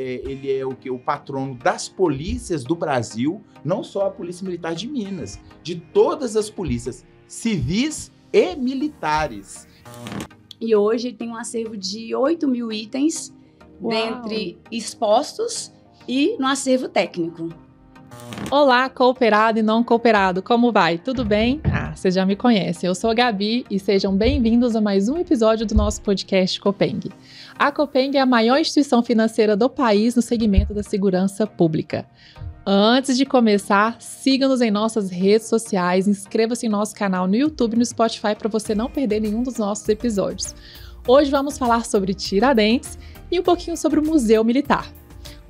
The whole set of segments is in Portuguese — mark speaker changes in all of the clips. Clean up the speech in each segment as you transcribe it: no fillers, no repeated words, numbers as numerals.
Speaker 1: ele é o patrono das polícias do Brasil, não só a Polícia Militar de Minas, de todas as polícias civis e militares.
Speaker 2: E hoje tem um acervo de 8.000 itens, dentre expostos e no acervo técnico.
Speaker 3: Olá, cooperado e não cooperado, como vai? Tudo bem? Vocês já me conhecem, eu sou a Gabi e sejam bem-vindos a mais um episódio do nosso podcast Copeng. A Copeng é a maior instituição financeira do país no segmento da segurança pública. Antes de começar, siga-nos em nossas redes sociais, inscreva-se em nosso canal no YouTube e no Spotify para você não perder nenhum dos nossos episódios. Hoje vamos falar sobre Tiradentes e um pouquinho sobre o Museu Militar,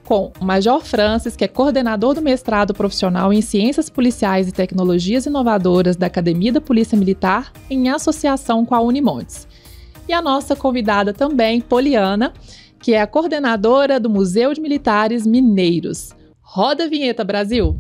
Speaker 3: com o Major Francis, que é coordenador do mestrado profissional em Ciências Policiais e Tecnologias Inovadoras da Academia da Polícia Militar, em associação com a Unimontes. E a nossa convidada também, Poliana, que é a coordenadora do Museu de Militares Mineiros. Roda a vinheta, Brasil!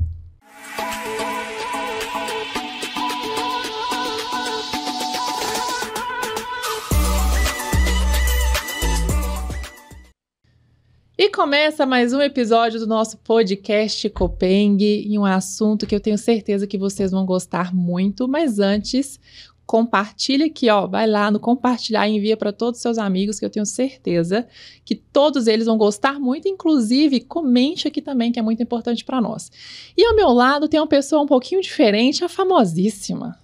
Speaker 3: E começa mais um episódio do nosso podcast Copeng, em um assunto que eu tenho certeza que vocês vão gostar muito, mas antes, compartilha aqui, vai lá no compartilhar e envia para todos os seus amigos, que eu tenho certeza que todos eles vão gostar muito, inclusive comente aqui também, que é muito importante para nós. E ao meu lado tem uma pessoa um pouquinho diferente, a famosíssima.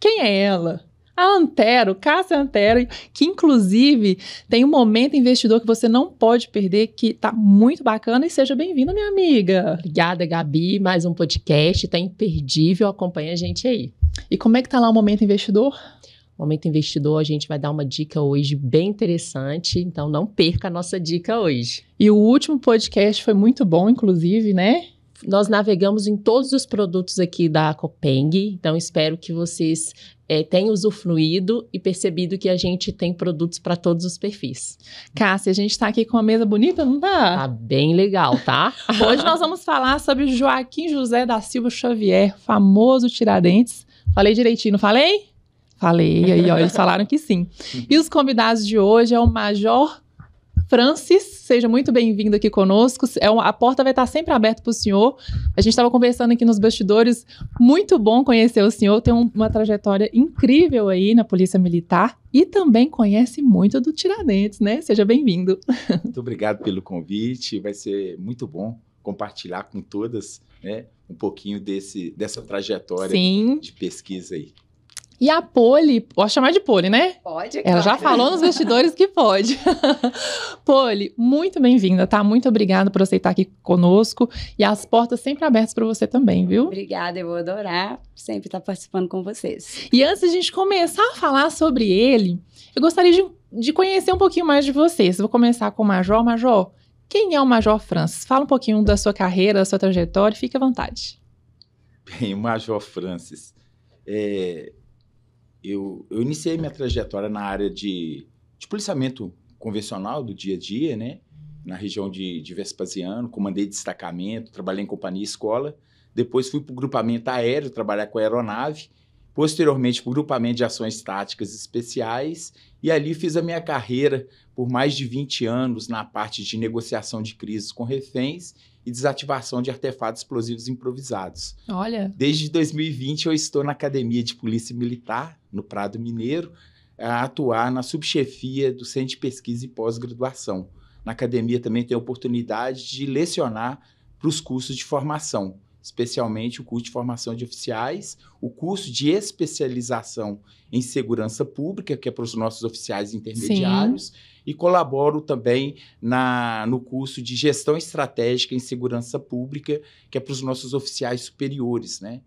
Speaker 3: Quem é ela? A Antero, Cássia Antero, que inclusive tem um Momento Investidor que você não pode perder, que tá muito bacana, e seja bem-vinda, minha amiga.
Speaker 4: Obrigada, Gabi, mais um podcast, tá imperdível, acompanha a gente aí.
Speaker 3: E como é que tá lá o Momento Investidor?
Speaker 4: Momento Investidor, a gente vai dar uma dica hoje bem interessante, então não perca a nossa dica hoje.
Speaker 3: E o último podcast foi muito bom, inclusive, né?
Speaker 4: Nós navegamos em todos os produtos aqui da Copeng, então espero que vocês tenham usufruído e percebido que a gente tem produtos para todos os perfis.
Speaker 3: Cássia, a gente está aqui com uma mesa bonita, não tá?
Speaker 4: Tá bem legal, tá?
Speaker 3: Hoje nós vamos falar sobre Joaquim José da Silva Xavier, famoso Tiradentes. Falei direitinho, não falei? Falei, aí eles falaram que sim. E os convidados de hoje é o Major Francis, seja muito bem-vindo aqui conosco. A porta vai estar sempre aberta para o senhor. A gente estava conversando aqui nos bastidores, muito bom conhecer o senhor, tem uma trajetória incrível aí na Polícia Militar e também conhece muito do Tiradentes, né? Seja bem-vindo.
Speaker 1: Muito obrigado pelo convite, vai ser muito bom compartilhar com todas, né, um pouquinho dessa trajetória de pesquisa aí.
Speaker 3: E a Poli, posso chamar de Poli, né?
Speaker 2: Pode,
Speaker 3: Ela já falou nos bastidores que pode. Poli, muito bem-vinda, tá? Muito obrigada por você estar aqui conosco e as portas sempre abertas para você também, viu?
Speaker 2: Obrigada, eu vou adorar sempre estar participando com vocês.
Speaker 3: E antes de a gente começar a falar sobre ele, eu gostaria de conhecer um pouquinho mais de vocês. Vou começar com o Major. Major, quem é o Major Francis? Fala um pouquinho da sua carreira, da sua trajetória, fique à vontade.
Speaker 1: Bem, o Major Francis, Eu iniciei minha trajetória na área de policiamento convencional do dia a dia, né? Na região de Vespasiano, comandei destacamento, trabalhei em companhia escola. Depois fui para o grupamento aéreo, trabalhar com aeronave. Posteriormente, para o grupamento de ações táticas especiais. E ali fiz a minha carreira por mais de 20 anos na parte de negociação de crises com reféns e desativação de artefatos explosivos improvisados.
Speaker 3: Olha.
Speaker 1: Desde 2020 eu estou na Academia de Polícia Militar, no Prado Mineiro, a atuar na subchefia do Centro de Pesquisa e Pós-Graduação. Na academia também tenho a oportunidade de lecionar para os cursos de formação, especialmente o curso de formação de oficiais, o curso de especialização em segurança pública, que é para os nossos oficiais intermediários, sim, e colaboro também no curso de gestão estratégica em segurança pública, que é para os nossos oficiais superiores, né?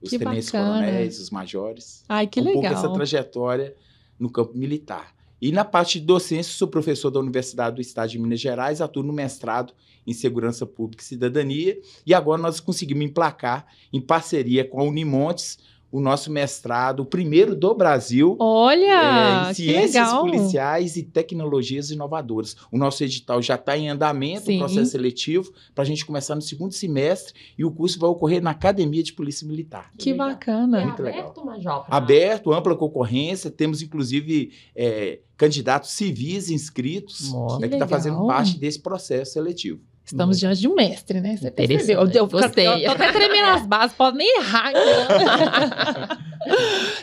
Speaker 1: Os tenentes-coronéis, os majores.
Speaker 3: Ai, que legal.
Speaker 1: Pouco essa trajetória no campo militar. E na parte de docência, sou professor da Universidade do Estado de Minas Gerais, atuo no mestrado em Segurança Pública e Cidadania, e agora nós conseguimos emplacar, em parceria com a Unimontes, o nosso mestrado, o primeiro do Brasil,
Speaker 3: Olha,
Speaker 1: em
Speaker 3: que
Speaker 1: Ciências
Speaker 3: legal.
Speaker 1: Policiais e Tecnologias Inovadoras. O nosso edital já está em andamento,
Speaker 3: Sim.
Speaker 1: o processo seletivo, para a gente começar no segundo semestre, e o curso vai ocorrer na Academia de Polícia Militar.
Speaker 3: Que
Speaker 4: Legal.
Speaker 3: bacana.
Speaker 1: Muito legal.
Speaker 4: Aberto, Major? pra-
Speaker 1: Aberto, ampla concorrência, temos inclusive candidatos civis inscritos,
Speaker 4: Nossa,
Speaker 1: né, que está
Speaker 3: legal.
Speaker 1: fazendo parte desse processo seletivo.
Speaker 3: Estamos diante de um mestre, né? Você
Speaker 4: Interessante.
Speaker 3: percebeu? Eu
Speaker 4: Gostei.
Speaker 3: tô até tremendo as bases, pode nem errar.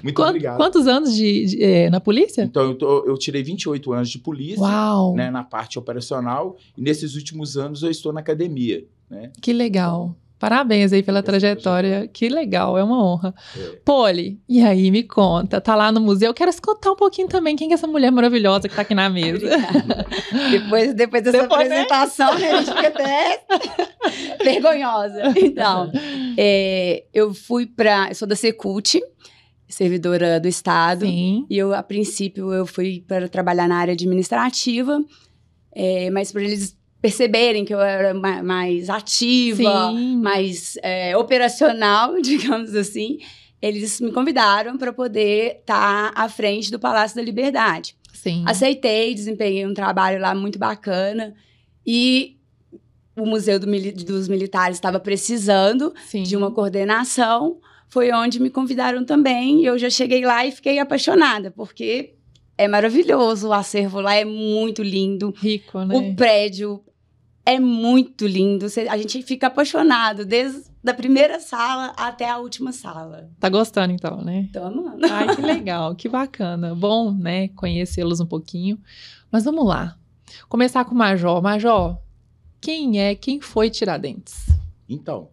Speaker 1: Muito obrigado.
Speaker 3: Quantos anos na polícia?
Speaker 1: Então, eu tirei 28 anos de polícia,
Speaker 3: Uau,
Speaker 1: né, na parte operacional, e nesses últimos anos eu estou na academia. Né?
Speaker 3: que legal. Parabéns aí pela trajetória. Que legal, é uma honra.
Speaker 1: É.
Speaker 3: Poli, e aí, me conta. Tá lá no museu. Eu quero escutar um pouquinho também quem é essa mulher maravilhosa que tá aqui na mesa.
Speaker 2: Depois dessa
Speaker 3: Depois, né?
Speaker 2: apresentação, né, a gente fica até vergonhosa. Então, eu sou da Secult, servidora do Estado.
Speaker 3: Sim.
Speaker 2: E a princípio, eu fui para trabalhar na área administrativa, mas para eles perceberem que eu era mais ativa,
Speaker 3: Sim.
Speaker 2: mais operacional, digamos assim, eles me convidaram para poder estar à frente do Palácio da Liberdade.
Speaker 3: Sim.
Speaker 2: Aceitei, desempenhei um trabalho lá muito bacana e o Museu dos Militares estava precisando
Speaker 3: Sim.
Speaker 2: de uma coordenação, foi onde me convidaram também, e eu já cheguei lá e fiquei apaixonada, porque é maravilhoso, o acervo lá é muito lindo,
Speaker 3: Rico, né?
Speaker 2: o prédio é muito lindo, a gente fica apaixonado, desde a primeira sala até a última sala.
Speaker 3: Tá gostando, então, né?
Speaker 2: Tô amando.
Speaker 3: Ai, que legal, que bacana. Bom, né, conhecê-los um pouquinho. Mas vamos lá. Começar com o Major. Major, quem foi Tiradentes?
Speaker 1: Então,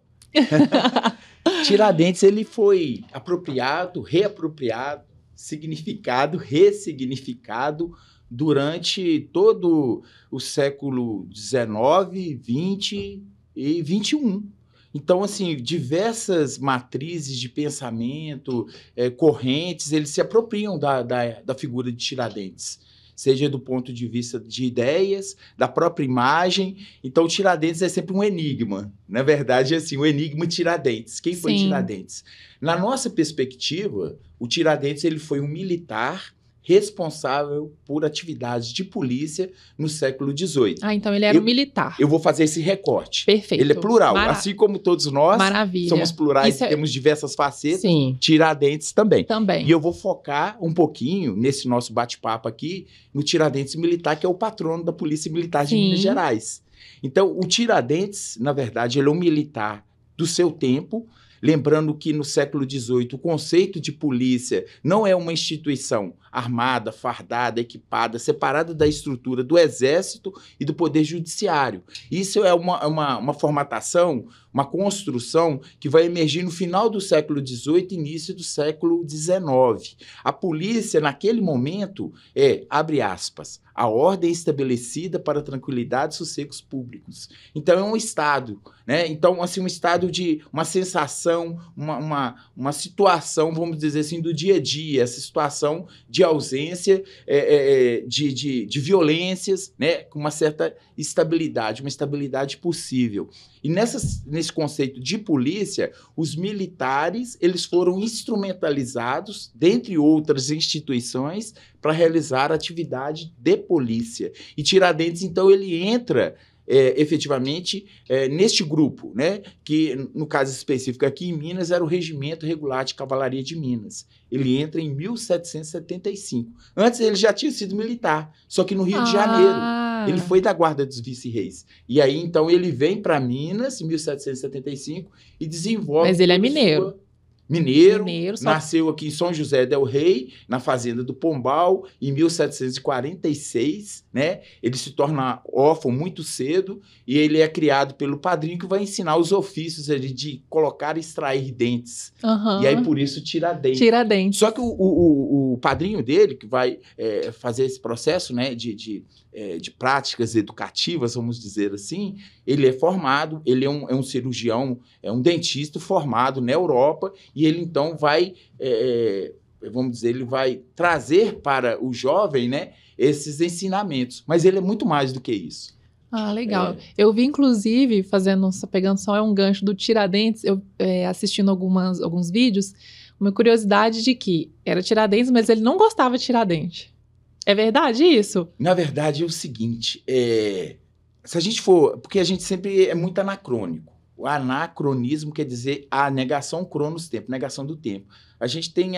Speaker 1: Tiradentes ele foi apropriado, reapropriado, significado, ressignificado durante todo o século XIX, XX e XXI. Então, assim, diversas matrizes de pensamento, correntes, eles se apropriam da figura de Tiradentes. Seja do ponto de vista de ideias, da própria imagem. Então, Tiradentes é sempre um enigma. Na verdade, é assim, o enigma Tiradentes. Quem foi
Speaker 3: Sim.
Speaker 1: Tiradentes? Na nossa perspectiva, o Tiradentes ele foi um militar responsável por atividades de polícia no século XVIII.
Speaker 3: Ah, então ele era um militar.
Speaker 1: Eu vou fazer esse recorte.
Speaker 3: Perfeito.
Speaker 1: Ele é plural. Assim como todos nós
Speaker 3: Maravilha.
Speaker 1: somos plurais
Speaker 3: Isso
Speaker 1: e temos diversas facetas,
Speaker 4: Sim.
Speaker 1: Tiradentes também.
Speaker 3: Também.
Speaker 1: E eu vou focar um pouquinho, nesse nosso bate-papo aqui, no Tiradentes Militar, que é o patrono da Polícia Militar de
Speaker 3: Sim.
Speaker 1: Minas Gerais. Então, o Tiradentes, na verdade, ele é um militar do seu tempo. Lembrando que no século XVIII o conceito de polícia não é uma instituição armada, fardada, equipada, separada da estrutura do exército e do poder judiciário. Isso é uma formatação, uma construção que vai emergir no final do século XVIII e início do século XIX. A polícia, naquele momento, abre aspas, a ordem estabelecida para a tranquilidade e sossegos públicos. Então, é um estado, né? Então, assim, um estado de uma sensação, uma situação, vamos dizer assim, do dia a dia, essa situação de ausência, de violências, né? Com uma certa estabilidade, uma estabilidade possível. E nesse conceito de polícia, os militares eles foram instrumentalizados, dentre outras instituições, para realizar atividade de polícia. E Tiradentes, então, ele entra efetivamente neste grupo, né? Que no caso específico aqui em Minas era o Regimento Regular de Cavalaria de Minas. Ele entra em 1775. Antes ele já tinha sido militar, só que no Rio de Janeiro. Ele foi da Guarda dos Vice-Reis. E aí, então, ele vem para Minas, em 1775, e desenvolve...
Speaker 3: Mas ele é mineiro.
Speaker 1: Mineiro,
Speaker 3: só...
Speaker 1: nasceu aqui em São José del Rei, na fazenda do Pombal, em 1746, né? Ele se torna órfão muito cedo e ele é criado pelo padrinho que vai ensinar os ofícios ali de colocar e extrair dentes.
Speaker 3: Uhum.
Speaker 1: E aí, por isso, Tiradentes.
Speaker 3: Tiradentes.
Speaker 1: Só que o padrinho dele, que vai fazer esse processo, né, de práticas educativas, vamos dizer assim, ele é formado, ele é um cirurgião, é um dentista formado na Europa, e ele então vai, vamos dizer, ele vai trazer para o jovem, né, esses ensinamentos. Mas ele é muito mais do que isso.
Speaker 3: Ah, legal. Eu vi, inclusive, pegando só um gancho do Tiradentes, eu assistindo alguns vídeos, uma curiosidade de que era Tiradentes, mas ele não gostava de Tiradentes. É verdade isso?
Speaker 1: Na verdade é o seguinte, se a gente for... Porque a gente sempre é muito anacrônico. O anacronismo quer dizer a negação cronos tempo, negação do tempo. A gente tem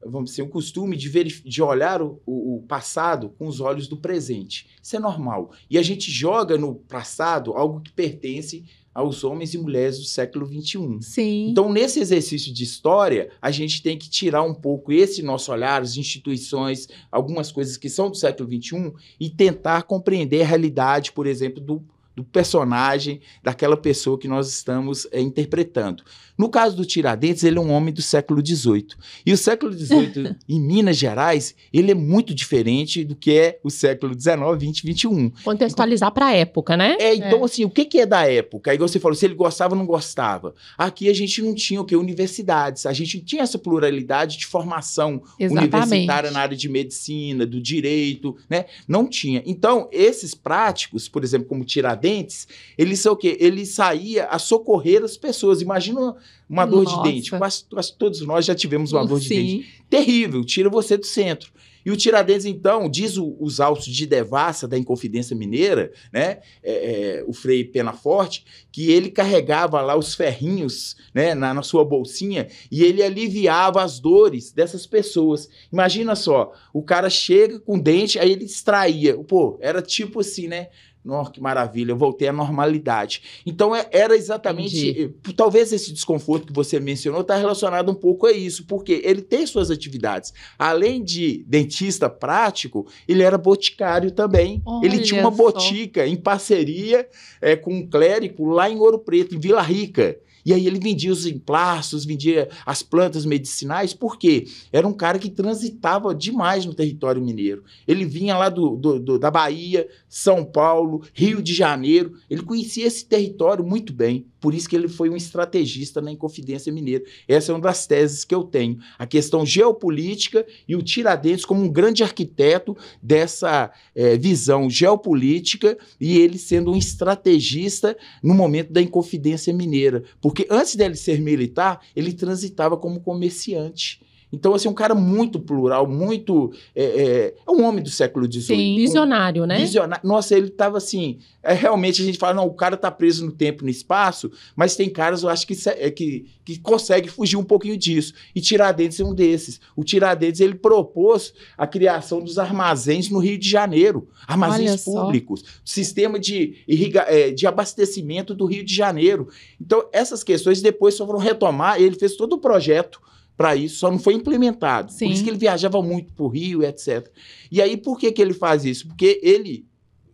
Speaker 1: vamos dizer, o costume de olhar o passado com os olhos do presente. Isso é normal. E a gente joga no passado algo que pertence aos homens e mulheres do século XXI.
Speaker 3: Sim.
Speaker 1: Então, nesse exercício de história, a gente tem que tirar um pouco esse nosso olhar, as instituições, algumas coisas que são do século XXI e tentar compreender a realidade, por exemplo, do personagem, daquela pessoa que nós estamos interpretando. No caso do Tiradentes, ele é um homem do século XVIII. E o século XVIII, em Minas Gerais, ele é muito diferente do que é o século XIX, XX, XXI.
Speaker 4: Contextualizar para a época, né?
Speaker 1: Então, assim, o que é da época? Aí você falou, se ele gostava ou não gostava. Aqui a gente não tinha universidades. A gente não tinha essa pluralidade de formação universitária na área de medicina, do direito, né? Não tinha. Então, esses práticos, por exemplo, como Tiradentes, eles são o quê? Ele saía a socorrer as pessoas. Imagina uma dor de dente. Quase todos nós já tivemos uma dor de dente. Terrível, tira você do centro. E o Tiradentes, então, diz os autos de devassa da Inconfidência Mineira, né, o Frei Penaforte, que ele carregava lá os ferrinhos, né, na sua bolsinha e ele aliviava as dores dessas pessoas. Imagina só, o cara chega com dente, aí ele extraía. Pô, era tipo assim, né? Nossa, que maravilha, eu voltei à normalidade. Então, era exatamente... Talvez esse desconforto que você mencionou está relacionado um pouco a isso, porque ele tem suas atividades. Além de dentista prático, ele era boticário também.
Speaker 3: Olha,
Speaker 1: ele tinha uma botica em parceria com um clérigo lá em Ouro Preto, em Vila Rica. E aí ele vendia os emplastros, vendia as plantas medicinais, porque era um cara que transitava demais no território mineiro. Ele vinha lá da Bahia, São Paulo, Rio de Janeiro, ele conhecia esse território muito bem, por isso que ele foi um estrategista na Inconfidência Mineira. Essa é uma das teses que eu tenho, a questão geopolítica e o Tiradentes como um grande arquiteto dessa visão geopolítica e ele sendo um estrategista no momento da Inconfidência Mineira, porque antes dele ser militar, ele transitava como comerciante. Então, assim, um cara muito plural, muito... É um homem do século XVIII.
Speaker 4: Sim, visionário, né?
Speaker 1: Visionário. Nossa, ele estava assim... realmente, a gente fala, não, o cara está preso no tempo e no espaço, mas tem caras, eu acho, que consegue fugir um pouquinho disso. E Tiradentes é um desses. O Tiradentes, ele propôs a criação dos armazéns no Rio de Janeiro. Armazéns públicos. Sistema de abastecimento do Rio de Janeiro. Então, essas questões depois só foram retomar, ele fez todo o projeto para isso, só não foi implementado. Sim. Por isso que ele viajava muito para o Rio, etc. E aí, por que ele faz isso? Porque ele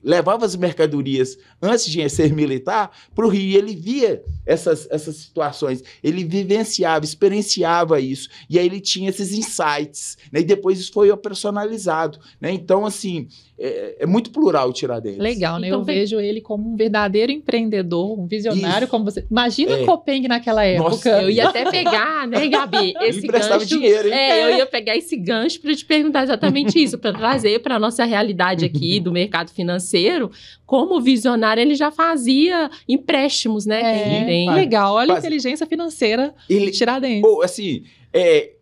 Speaker 1: levava as mercadorias, antes de ser militar, para o Rio. E ele via essas situações, ele vivenciava, experienciava isso. E aí ele tinha esses insights, né? E depois isso foi operacionalizado, né? Então, assim, é muito plural o Tiradentes.
Speaker 3: Legal, né? Então, eu vejo ele como um verdadeiro empreendedor, um visionário, isso. Como você... Imagina Copenhague naquela época.
Speaker 4: Nossa, eu ia até pegar, né, Gabi? Esse
Speaker 1: emprestava
Speaker 4: gancho,
Speaker 1: dinheiro, hein?
Speaker 4: Eu ia pegar esse gancho para te perguntar exatamente isso, para trazer para a nossa realidade aqui do mercado financeiro, como visionário ele já fazia empréstimos, né?
Speaker 3: Legal, olha a inteligência financeira de Tiradentes.
Speaker 1: Assim,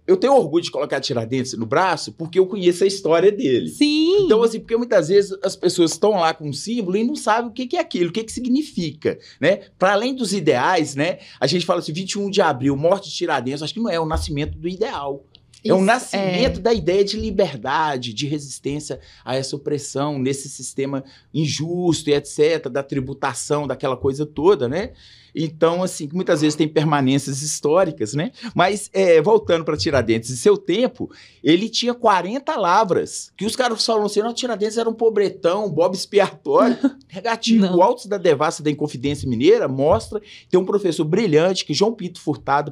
Speaker 1: eu tenho orgulho de colocar Tiradentes no braço porque eu conheço a história dele.
Speaker 3: Sim.
Speaker 1: Então, assim, porque muitas vezes as pessoas estão lá com um símbolo e não sabem o que é aquilo, o que significa, né? Para além dos ideais, né? A gente fala assim, 21 de abril, morte de Tiradentes, acho que não é o nascimento do ideal. É o nascimento da ideia de liberdade, de resistência a essa opressão, nesse sistema injusto e etc., da tributação, daquela coisa toda, né? Então, assim, muitas vezes tem permanências históricas, né? Mas, voltando para Tiradentes, em seu tempo, ele tinha 40 lavras, que os caras falam assim, não, Tiradentes era um pobretão, Bob expiatório. Negativo. O Autos da Devassa da Inconfidência Mineira mostra, tem um professor brilhante, que João Pinto Furtado,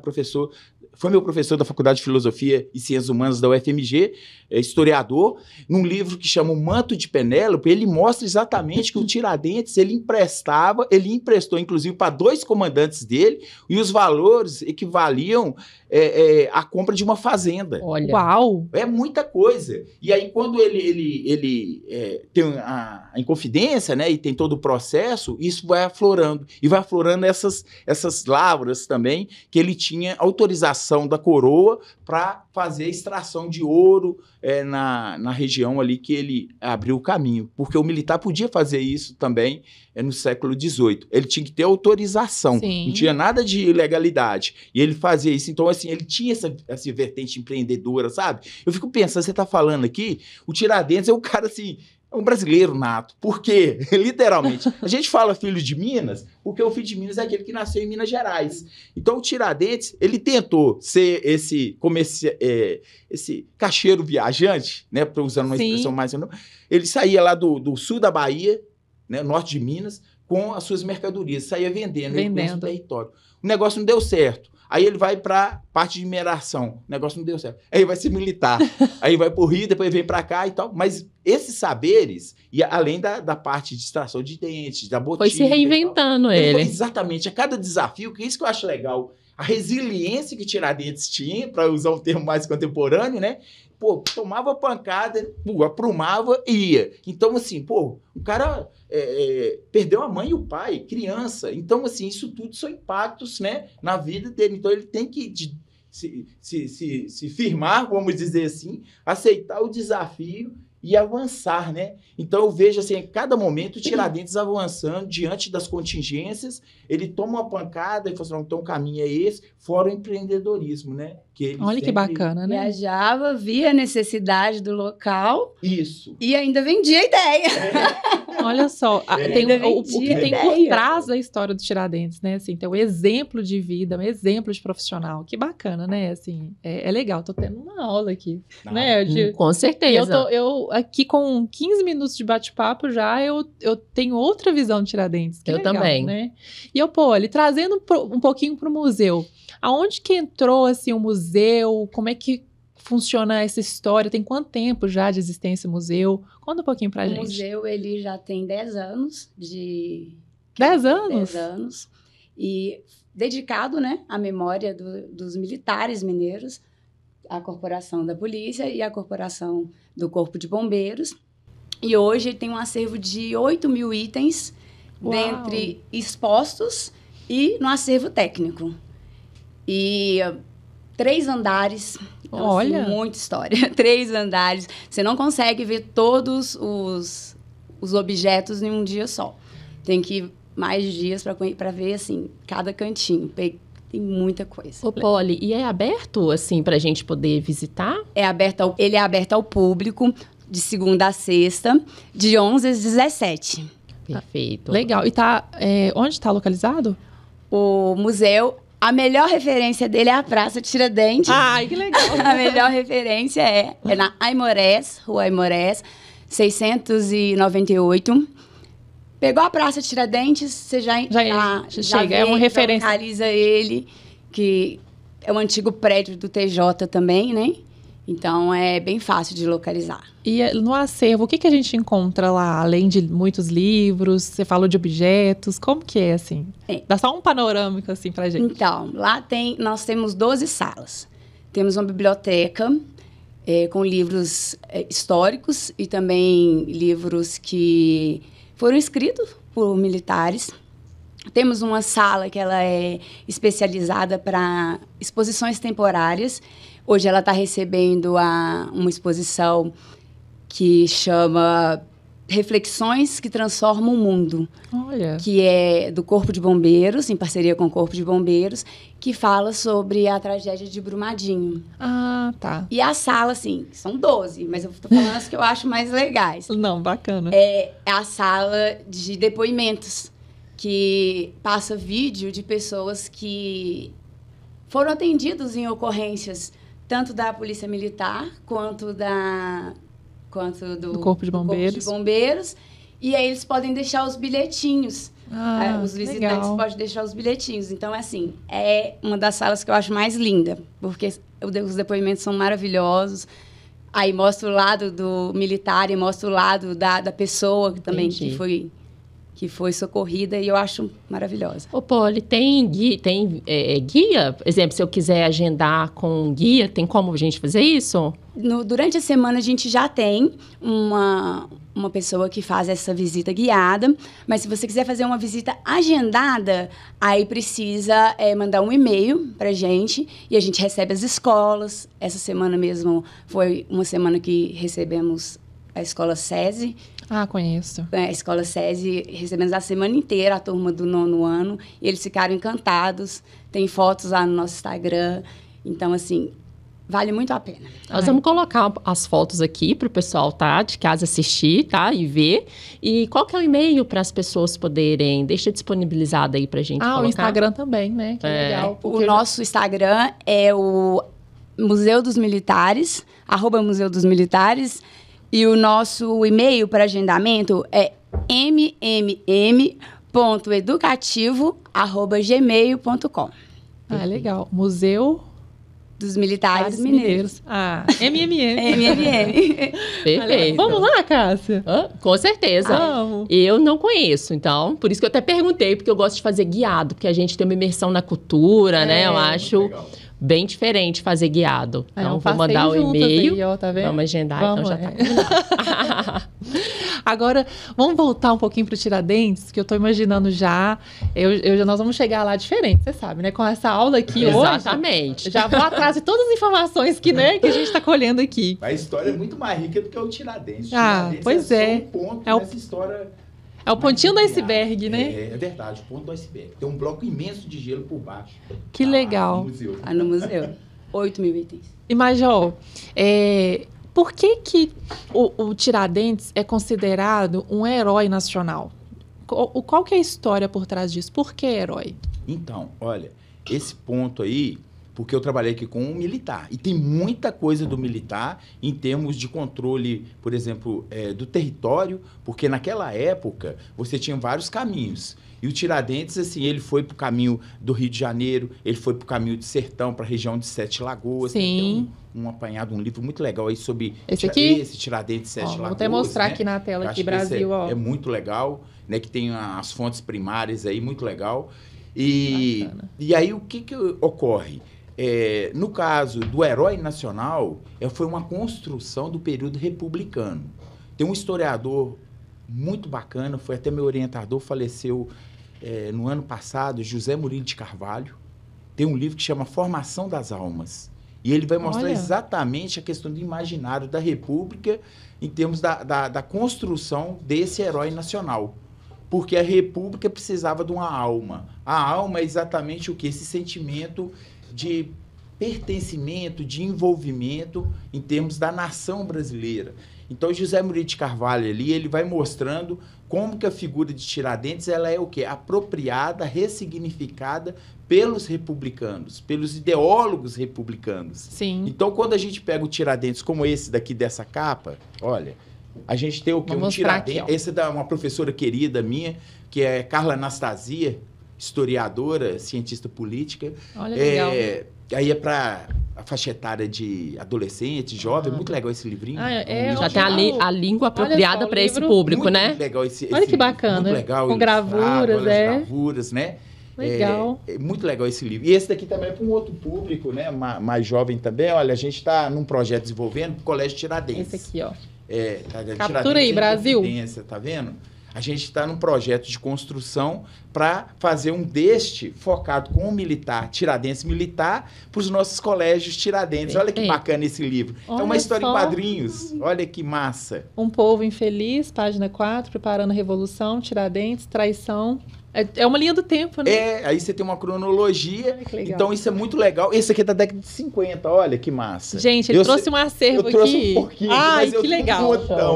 Speaker 1: foi meu professor da Faculdade de Filosofia e Ciências Humanas da UFMG, historiador, num livro que chama O Manto de Penélope, ele mostra exatamente que o Tiradentes, ele emprestou inclusive para 2 comandantes dele, e os valores equivaliam a compra de uma fazenda.
Speaker 4: Olha.
Speaker 3: Uau!
Speaker 1: É muita coisa. E aí, quando ele tem a Inconfidência, né, e tem todo o processo, isso vai aflorando. E vai aflorando essas lavras também, que ele tinha autorização da coroa para fazer a extração de ouro na região ali que ele abriu o caminho. Porque o militar podia fazer isso também no século XVIII. Ele tinha que ter autorização.
Speaker 3: Sim.
Speaker 1: Não tinha nada de ilegalidade. E ele fazia isso. Então, assim, ele tinha essa vertente empreendedora, sabe? Eu fico pensando, você está falando aqui, o Tiradentes é um cara, assim, é um brasileiro nato. Por quê? Literalmente. A gente fala filho de Minas, porque o filho de Minas é aquele que nasceu em Minas Gerais. Então, o Tiradentes, ele tentou ser esse cacheiro viajante, né? Usando uma expressão mais... Ele saía lá do sul da Bahia, né, norte de Minas, com as suas mercadorias. Saía vendendo. No território. O negócio não deu certo. Aí ele vai para parte de mineração. O negócio não deu certo. Aí ele vai ser militar. Aí vai pro Rio, depois vem para cá e tal. Mas esses saberes, e além da parte de extração de dentes, da botina...
Speaker 4: Foi se reinventando ele.
Speaker 1: Exatamente. A cada desafio, que é isso que eu acho legal. A resiliência que Tiradentes tinha, para usar um termo mais contemporâneo, né? Pô, tomava pancada, aprumava e ia. Então, assim, pô, o cara perdeu a mãe e o pai, criança. Então, assim, isso tudo são impactos, né, na vida dele. Então, ele tem que se firmar, vamos dizer assim, aceitar o desafio e avançar, né? Então, eu vejo, assim, a cada momento, o Tiradentes avançando diante das contingências, ele toma uma pancada e fala assim, então o caminho é esse, fora o empreendedorismo, né? Que ele
Speaker 3: Olha que bacana, né?
Speaker 2: Viajava, via a necessidade do local.
Speaker 1: Isso.
Speaker 2: E ainda vendia a ideia.
Speaker 3: Olha só, o que tem por
Speaker 2: ideia.
Speaker 3: trás da história do Tiradentes, né? Assim, tem um exemplo de vida, um exemplo de profissional. Que bacana, né? Assim, é legal. Tô tendo uma aula aqui, né?
Speaker 4: Com certeza.
Speaker 3: Eu aqui com 15 minutos de bate-papo já, eu tenho outra visão de Tiradentes. Que
Speaker 4: Eu
Speaker 3: legal,
Speaker 4: também.
Speaker 3: Né? E eu, ele trazendo um pouquinho pro museu. Aonde que entrou, assim, o museu? Como é que funciona essa história? Tem quanto tempo já de existência o museu? Conta um pouquinho pra gente.
Speaker 2: O museu, ele já tem 10 anos
Speaker 3: 10 anos?
Speaker 2: 10 anos. E dedicado, né, à memória dos militares mineiros, à Corporação da Polícia e à Corporação do Corpo de Bombeiros. E hoje ele tem um acervo de 8.000 itens, dentre expostos e no acervo técnico. E 3 andares. Então,
Speaker 3: olha!
Speaker 2: Assim, muita história. 3 andares. Você não consegue ver todos os objetos em um dia só. Tem que ir mais dias para ver, assim, cada cantinho. Tem muita coisa.
Speaker 4: Ô, Poli, e é aberto, assim, pra gente poder visitar?
Speaker 2: Ele é aberto ao público de segunda a sexta, de 11 às 17.
Speaker 4: Perfeito.
Speaker 3: Legal. E onde está localizado?
Speaker 2: O museu, a melhor referência dele é a Praça Tiradentes.
Speaker 3: Ai, que legal.
Speaker 2: A melhor referência é na Aimorés, Rua Aimorés, 698. Pegou a Praça Tiradentes, você já
Speaker 3: chega,
Speaker 2: vê,
Speaker 3: é uma referência.
Speaker 2: Já localiza ele, que é um antigo prédio do TJ também, né? Então, é bem fácil de localizar.
Speaker 3: E no acervo, o que a gente encontra lá? Além de muitos livros, você falou de objetos, como que é, assim? Dá só um panorâmico, assim, pra gente.
Speaker 2: Então, lá nós temos 12 salas. Temos uma biblioteca com livros históricos e também livros que foram escritos por militares. Temos uma sala que ela é especializada para exposições temporárias. Hoje ela está recebendo uma exposição que chama Reflexões que Transformam o Mundo.
Speaker 3: Olha.
Speaker 2: Que é do Corpo de Bombeiros, em parceria com o Corpo de Bombeiros, que fala sobre a tragédia de Brumadinho.
Speaker 3: Ah, tá.
Speaker 2: E a sala, assim, são 12, mas eu estou falando as que eu acho mais legais.
Speaker 3: Não, bacana.
Speaker 2: É a sala de depoimentos, que passa vídeo de pessoas que foram atendidos em ocorrências tanto da Polícia Militar quanto do
Speaker 3: Corpo de
Speaker 2: Bombeiros. E aí eles podem deixar os bilhetinhos. Os visitantes
Speaker 3: legal.
Speaker 2: podem deixar os bilhetinhos. Então, assim, é uma das salas que eu acho mais linda, porque os depoimentos são maravilhosos. Aí mostra o lado do militar e mostra o lado da pessoa também que foi que foi socorrida e eu acho maravilhosa.
Speaker 4: Ô, Poli, tem guia? Por exemplo, se eu quiser agendar com um guia, tem como a gente fazer isso?
Speaker 2: Durante a semana a gente já tem uma pessoa que faz essa visita guiada, mas se você quiser fazer uma visita agendada, aí precisa mandar um e-mail pra gente e a gente recebe as escolas. Essa semana mesmo foi uma semana que recebemos a escola SESI.
Speaker 3: Ah, conheço.
Speaker 2: A escola SESI, recebemos a semana inteira a turma do 9º ano e eles ficaram encantados. Tem fotos lá no nosso Instagram. Então, assim, vale muito a pena.
Speaker 4: Nós vamos colocar as fotos aqui para o pessoal, tá? De casa assistir, tá? E ver. E qual que é o e-mail para as pessoas poderem... Deixa disponibilizado aí para a gente colocar.
Speaker 3: O Instagram também, né? Que legal.
Speaker 2: O nosso Instagram é o Museu dos Militares, @Museu dos Militares. E o nosso e-mail para agendamento é mmm.educativo@gmail.com.
Speaker 3: Ah, legal. Museu
Speaker 2: dos Militares Mineiros.
Speaker 3: Ah, MMM.
Speaker 2: MMM.
Speaker 4: Perfeito.
Speaker 3: Vamos lá, Cássia?
Speaker 4: Com certeza.
Speaker 3: Vamos.
Speaker 4: Eu não conheço, então, por isso que eu até perguntei, porque eu gosto de fazer guiado, porque a gente tem uma imersão na cultura, né? Eu acho bem diferente fazer guiado. Então, vou mandar o e-mail.
Speaker 3: Aí, ó, tá vendo?
Speaker 4: Vamos agendar,
Speaker 3: Vamos,
Speaker 4: então já tá combinado.
Speaker 3: Agora, vamos voltar um pouquinho para o Tiradentes, que eu estou imaginando já. Nós vamos chegar lá diferente, você sabe, né? Com essa aula aqui hoje.
Speaker 4: Exatamente.
Speaker 3: Já vou atrás de todas as informações que a gente está colhendo aqui.
Speaker 1: A história é muito mais rica do que o Tiradentes.
Speaker 3: Pois é.
Speaker 1: Só um ponto nessa história.
Speaker 3: É o pontinho do iceberg, né?
Speaker 1: É verdade, o ponto do iceberg. Tem um bloco imenso de gelo por baixo.
Speaker 3: Que legal.
Speaker 1: No museu.
Speaker 2: No museu. 8.000 itens.
Speaker 3: E Major, por que o Tiradentes é considerado um herói nacional? Qual que é a história por trás disso? Por que herói?
Speaker 1: Então, olha, esse ponto aí, porque eu trabalhei aqui com um militar. E tem muita coisa do militar em termos de controle, por exemplo, do território, porque naquela época você tinha vários caminhos. E o Tiradentes, assim, ele foi para o caminho do Rio de Janeiro, ele foi para o caminho do Sertão, para a região de Sete Lagoas.
Speaker 3: Sim.
Speaker 1: Tem um apanhado, um livro muito legal aí sobre
Speaker 3: esse aqui?
Speaker 1: Esse Tiradentes Sete Lagoas.
Speaker 3: Vou até mostrar aqui na tela, aqui, Brasil.
Speaker 1: É muito legal, né? Que tem as fontes primárias aí, muito legal. E aí, o que ocorre? No caso do herói nacional, foi uma construção do período republicano. Tem um historiador muito bacana, foi até meu orientador, faleceu no ano passado, José Murilo de Carvalho. Tem um livro que chama Formação das Almas. E ele vai mostrar exatamente a questão do imaginário da República em termos da construção desse herói nacional. Porque a República precisava de uma alma. A alma é exatamente o quê? Esse sentimento de pertencimento, de envolvimento em termos da nação brasileira. Então, José Murilo de Carvalho ali, ele vai mostrando como que a figura de Tiradentes ela é o quê? Apropriada, ressignificada pelos republicanos, pelos ideólogos republicanos.
Speaker 3: Sim.
Speaker 1: Então, quando a gente pega o Tiradentes como esse daqui dessa capa, olha, a gente tem o quê? Um Tiradentes. Esse é uma professora querida minha, que é Carla Anastasia, historiadora, cientista política.
Speaker 3: Olha, legal.
Speaker 1: Aí é para a faixa etária de adolescente, jovem. Muito legal esse livrinho.
Speaker 4: Já tem a língua apropriada para esse público,
Speaker 1: muito
Speaker 4: né?
Speaker 1: Legal esse
Speaker 3: Olha que bacana.
Speaker 1: Muito legal.
Speaker 3: Com gravuras,
Speaker 1: gravuras, né?
Speaker 3: Legal.
Speaker 1: É muito legal esse livro. E esse daqui também é para um outro público, né? Mais jovem também. Olha, a gente está num projeto desenvolvendo o Colégio Tiradentes.
Speaker 3: Esse aqui, ó.
Speaker 1: Captura
Speaker 3: aí, Brasil.
Speaker 1: Tá vendo? A gente está num projeto de construção para fazer um deste focado com o militar, Tiradentes militar, para os nossos colégios Tiradentes. Olha que bacana esse livro. É uma história em quadrinhos. Olha que massa.
Speaker 3: Um povo infeliz, página 4, preparando a revolução, Tiradentes, traição. É uma linha do tempo, né?
Speaker 1: Aí você tem uma cronologia.
Speaker 3: Ai, que legal.
Speaker 1: Então isso é muito legal. Esse aqui é da década de 50, olha que massa.
Speaker 3: Gente, ele trouxe um acervo aqui.
Speaker 1: Eu trouxe um pouquinho.
Speaker 3: Ai, que legal.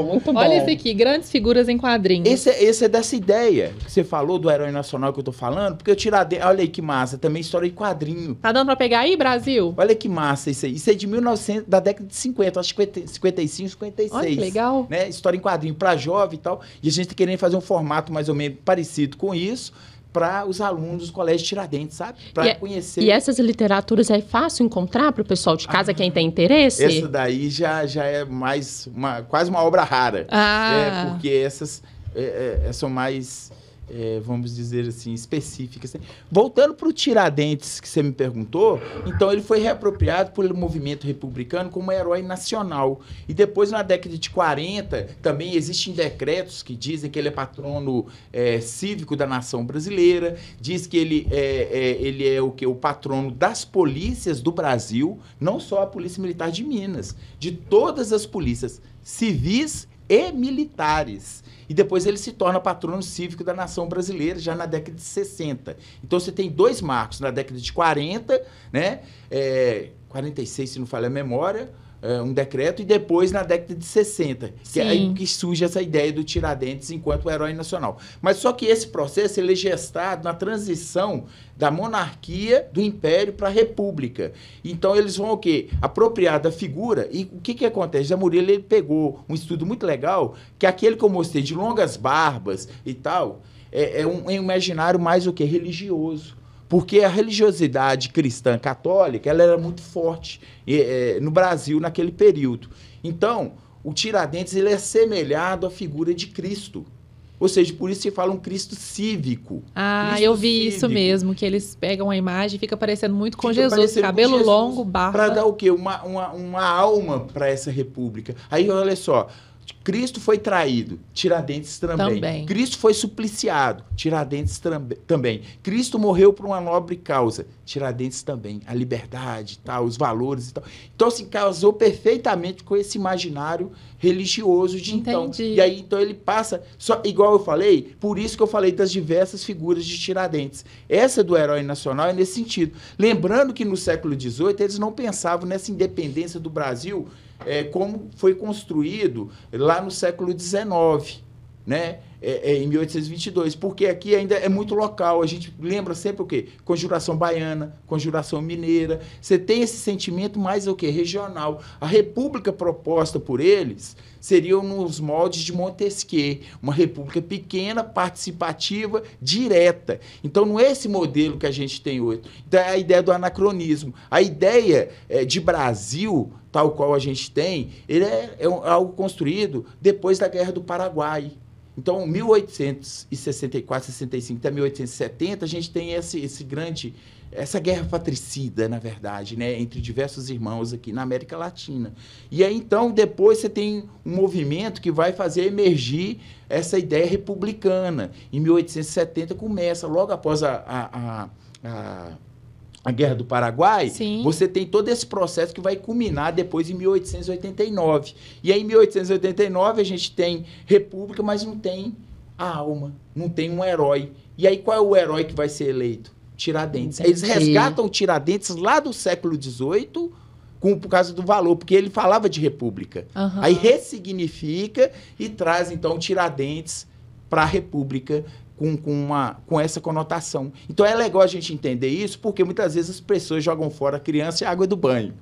Speaker 4: Muito bom.
Speaker 3: Olha esse aqui, grandes figuras em quadrinhos.
Speaker 1: Esse é dessa ideia que você falou do herói nacional que eu tô falando, porque eu Tiradentes, olha aí que massa, também história em quadrinho.
Speaker 3: Tá dando pra pegar aí, Brasil?
Speaker 1: Olha que massa isso aí. Isso é de 1900, da década de 50, acho que 55, 56.
Speaker 3: Olha que legal.
Speaker 1: Né? História em quadrinho para jovem e tal. E a gente tá querendo fazer um formato mais ou menos parecido com isso, para os alunos dos colégios Tiradentes, sabe? Para conhecer.
Speaker 4: E essas literaturas é fácil encontrar para o pessoal de casa, quem tem interesse?
Speaker 1: Essa daí já é mais quase uma obra rara.
Speaker 3: Ah.
Speaker 1: Porque essas são mais vamos dizer assim, específicas. Voltando para o Tiradentes, que você me perguntou, então ele foi reapropriado pelo movimento republicano como herói nacional. E depois, na década de 40, também existem decretos que dizem que ele é patrono cívico da nação brasileira, diz que ele é o patrono das polícias do Brasil, não só a Polícia Militar de Minas, de todas as polícias civis e militares. E depois ele se torna patrono cívico da nação brasileira, já na década de 60. Então, você tem dois marcos, na década de 40, né? 46, se não falha a memória, um decreto, e depois na década de 60, que é aí que surge essa ideia do Tiradentes enquanto herói nacional. Mas só que esse processo ele é gestado na transição da monarquia, do império para a república. Então eles vão o quê? Apropriar da figura. E o que acontece? Zé Murilo ele pegou um estudo muito legal, que é aquele que eu mostrei de longas barbas e tal, é um imaginário mais o quê? Religioso. Porque a religiosidade cristã católica ela era muito forte no Brasil naquele período. Então, o Tiradentes ele é assemelhado à figura de Cristo. Ou seja, por isso se fala um Cristo cívico.
Speaker 3: Cristo eu vi cívico. Isso mesmo, que eles pegam a imagem e fica parecendo muito com Jesus, cabelo com Jesus, longo, barba.
Speaker 1: Para dar o quê? Uma alma para essa república. Aí, olha só, Cristo foi traído, Tiradentes também. Cristo foi supliciado, Tiradentes também. Cristo morreu por uma nobre causa, Tiradentes também. A liberdade, tal, os valores e tal. Então, assim, casou perfeitamente com esse imaginário religioso de então. E aí, então, ele passa, só igual eu falei, por isso que eu falei das diversas figuras de Tiradentes. Essa do herói nacional é nesse sentido. Lembrando que no século XVIII, eles não pensavam nessa independência do Brasil como foi construído lá no século XIX, né? Em 1822, porque aqui ainda é muito local, a gente lembra sempre o quê? Conjuração baiana, conjuração mineira, você tem esse sentimento mais o quê? Regional. A república proposta por eles seria nos moldes de Montesquieu, uma república pequena, participativa, direta. Então, não é esse modelo que a gente tem hoje. Então, é a ideia do anacronismo. A ideia de Brasil, tal qual a gente tem, ele é algo construído depois da Guerra do Paraguai. Então, 1864, 65 até 1870, a gente tem essa guerra patricida, na verdade, né, entre diversos irmãos aqui na América Latina. E aí, então, depois você tem um movimento que vai fazer emergir essa ideia republicana. Em 1870 começa, logo após a Guerra do Paraguai, você tem todo esse processo que vai culminar depois em 1889. E aí, em 1889, a gente tem república, mas não tem a alma, não tem um herói. E aí, qual é o herói que vai ser eleito? Tiradentes. Eles resgatam o Tiradentes lá do século XVIII por causa do valor, porque ele falava de república. Aí ressignifica e traz, então, o Tiradentes para a república com essa conotação. Então, é legal a gente entender isso, porque muitas vezes as pessoas jogam fora a criança e a água do banho.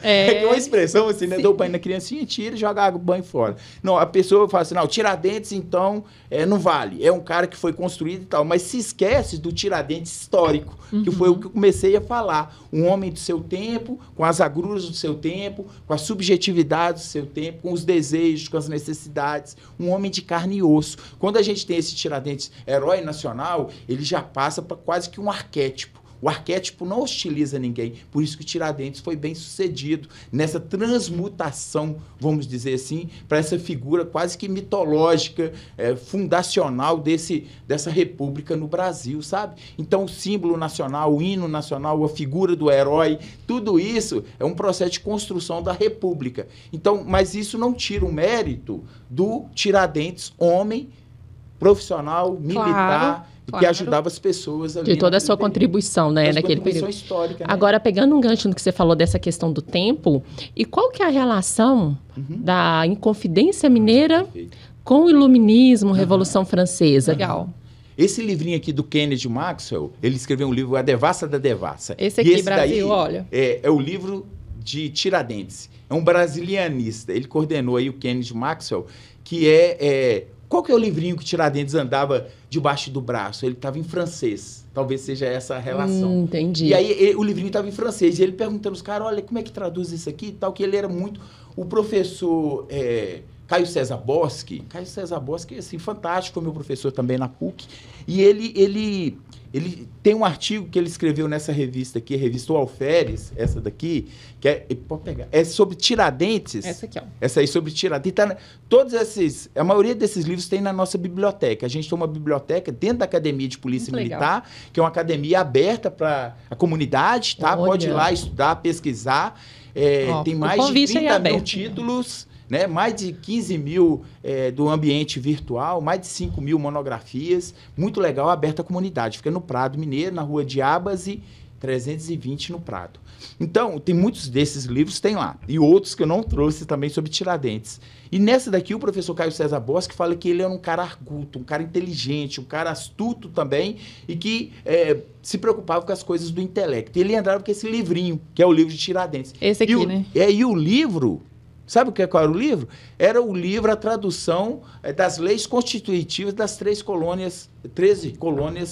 Speaker 1: É uma expressão assim, né? Dou banho na criancinha, tira e joga água, banho fora. Não, a pessoa fala assim, não, Tiradentes, então, não vale. É um cara que foi construído e tal, mas se esquece do Tiradentes histórico, que foi o que eu comecei a falar. Um homem do seu tempo, com as agruras do seu tempo, com a subjetividade do seu tempo, com os desejos, com as necessidades. Um homem de carne e osso. Quando a gente tem esse Tiradentes herói nacional, ele já passa para quase que um arquétipo. O arquétipo não hostiliza ninguém, por isso que o Tiradentes foi bem sucedido nessa transmutação, vamos dizer assim, para essa figura quase que mitológica, fundacional dessa república no Brasil, sabe? Então, o símbolo nacional, o hino nacional, a figura do herói, tudo isso é um processo de construção da república. Então, mas isso não tira o mérito do Tiradentes, homem, profissional, militar, que ajudava as pessoas ali.
Speaker 4: De toda a sua contribuição, né, naquele período.
Speaker 1: Histórica, né?
Speaker 4: Agora, pegando um gancho no que você falou dessa questão do tempo, e qual que é a relação da Inconfidência Mineira com o Iluminismo, Revolução Francesa?
Speaker 3: Legal.
Speaker 1: Esse livrinho aqui do Kennedy Maxwell, ele escreveu um livro, A Devassa da Devassa.
Speaker 3: Esse aqui, Brasil, olha.
Speaker 1: É o livro de Tiradentes. É um brasilianista. Ele coordenou aí o Kennedy Maxwell, que qual que é o livrinho que Tiradentes andava debaixo do braço? Ele estava em francês. Talvez seja essa a relação.
Speaker 4: Entendi.
Speaker 1: E aí o livrinho estava em francês. E ele perguntando aos caras, olha, como é que traduz isso aqui e tal, que ele era muito... O professor Caio César Boschi, assim, fantástico, foi meu professor também na PUC, e ele tem um artigo que ele escreveu nessa revista aqui, a revista O Alferes, essa daqui, que pode pegar, é sobre Tiradentes.
Speaker 3: Essa aqui, ó.
Speaker 1: Essa aí sobre Tiradentes. A maioria desses livros tem na nossa biblioteca. A gente tem uma biblioteca dentro da Academia de Polícia Militar, que é uma academia aberta para a comunidade, tá?
Speaker 3: Olha.
Speaker 1: Pode ir lá estudar, pesquisar. Tem mais de 30 mil títulos, né? Mais de 15 mil do ambiente virtual, mais de 5 mil monografias. Muito legal, aberta à comunidade. Fica no Prado Mineiro, na Rua de Abase, 320 no Prado. Então, tem muitos desses livros, tem lá. E outros que eu não trouxe também sobre Tiradentes. E nessa daqui, o professor Caio César Boschi fala que ele era um cara arguto, um cara inteligente, um cara astuto também, e que se preocupava com as coisas do intelecto. E ele andava com esse livrinho, que é o livro de Tiradentes.
Speaker 3: Esse aqui, né?
Speaker 1: E o livro... Sabe qual era o livro? Era o livro, a tradução das leis constitutivas das 13 colônias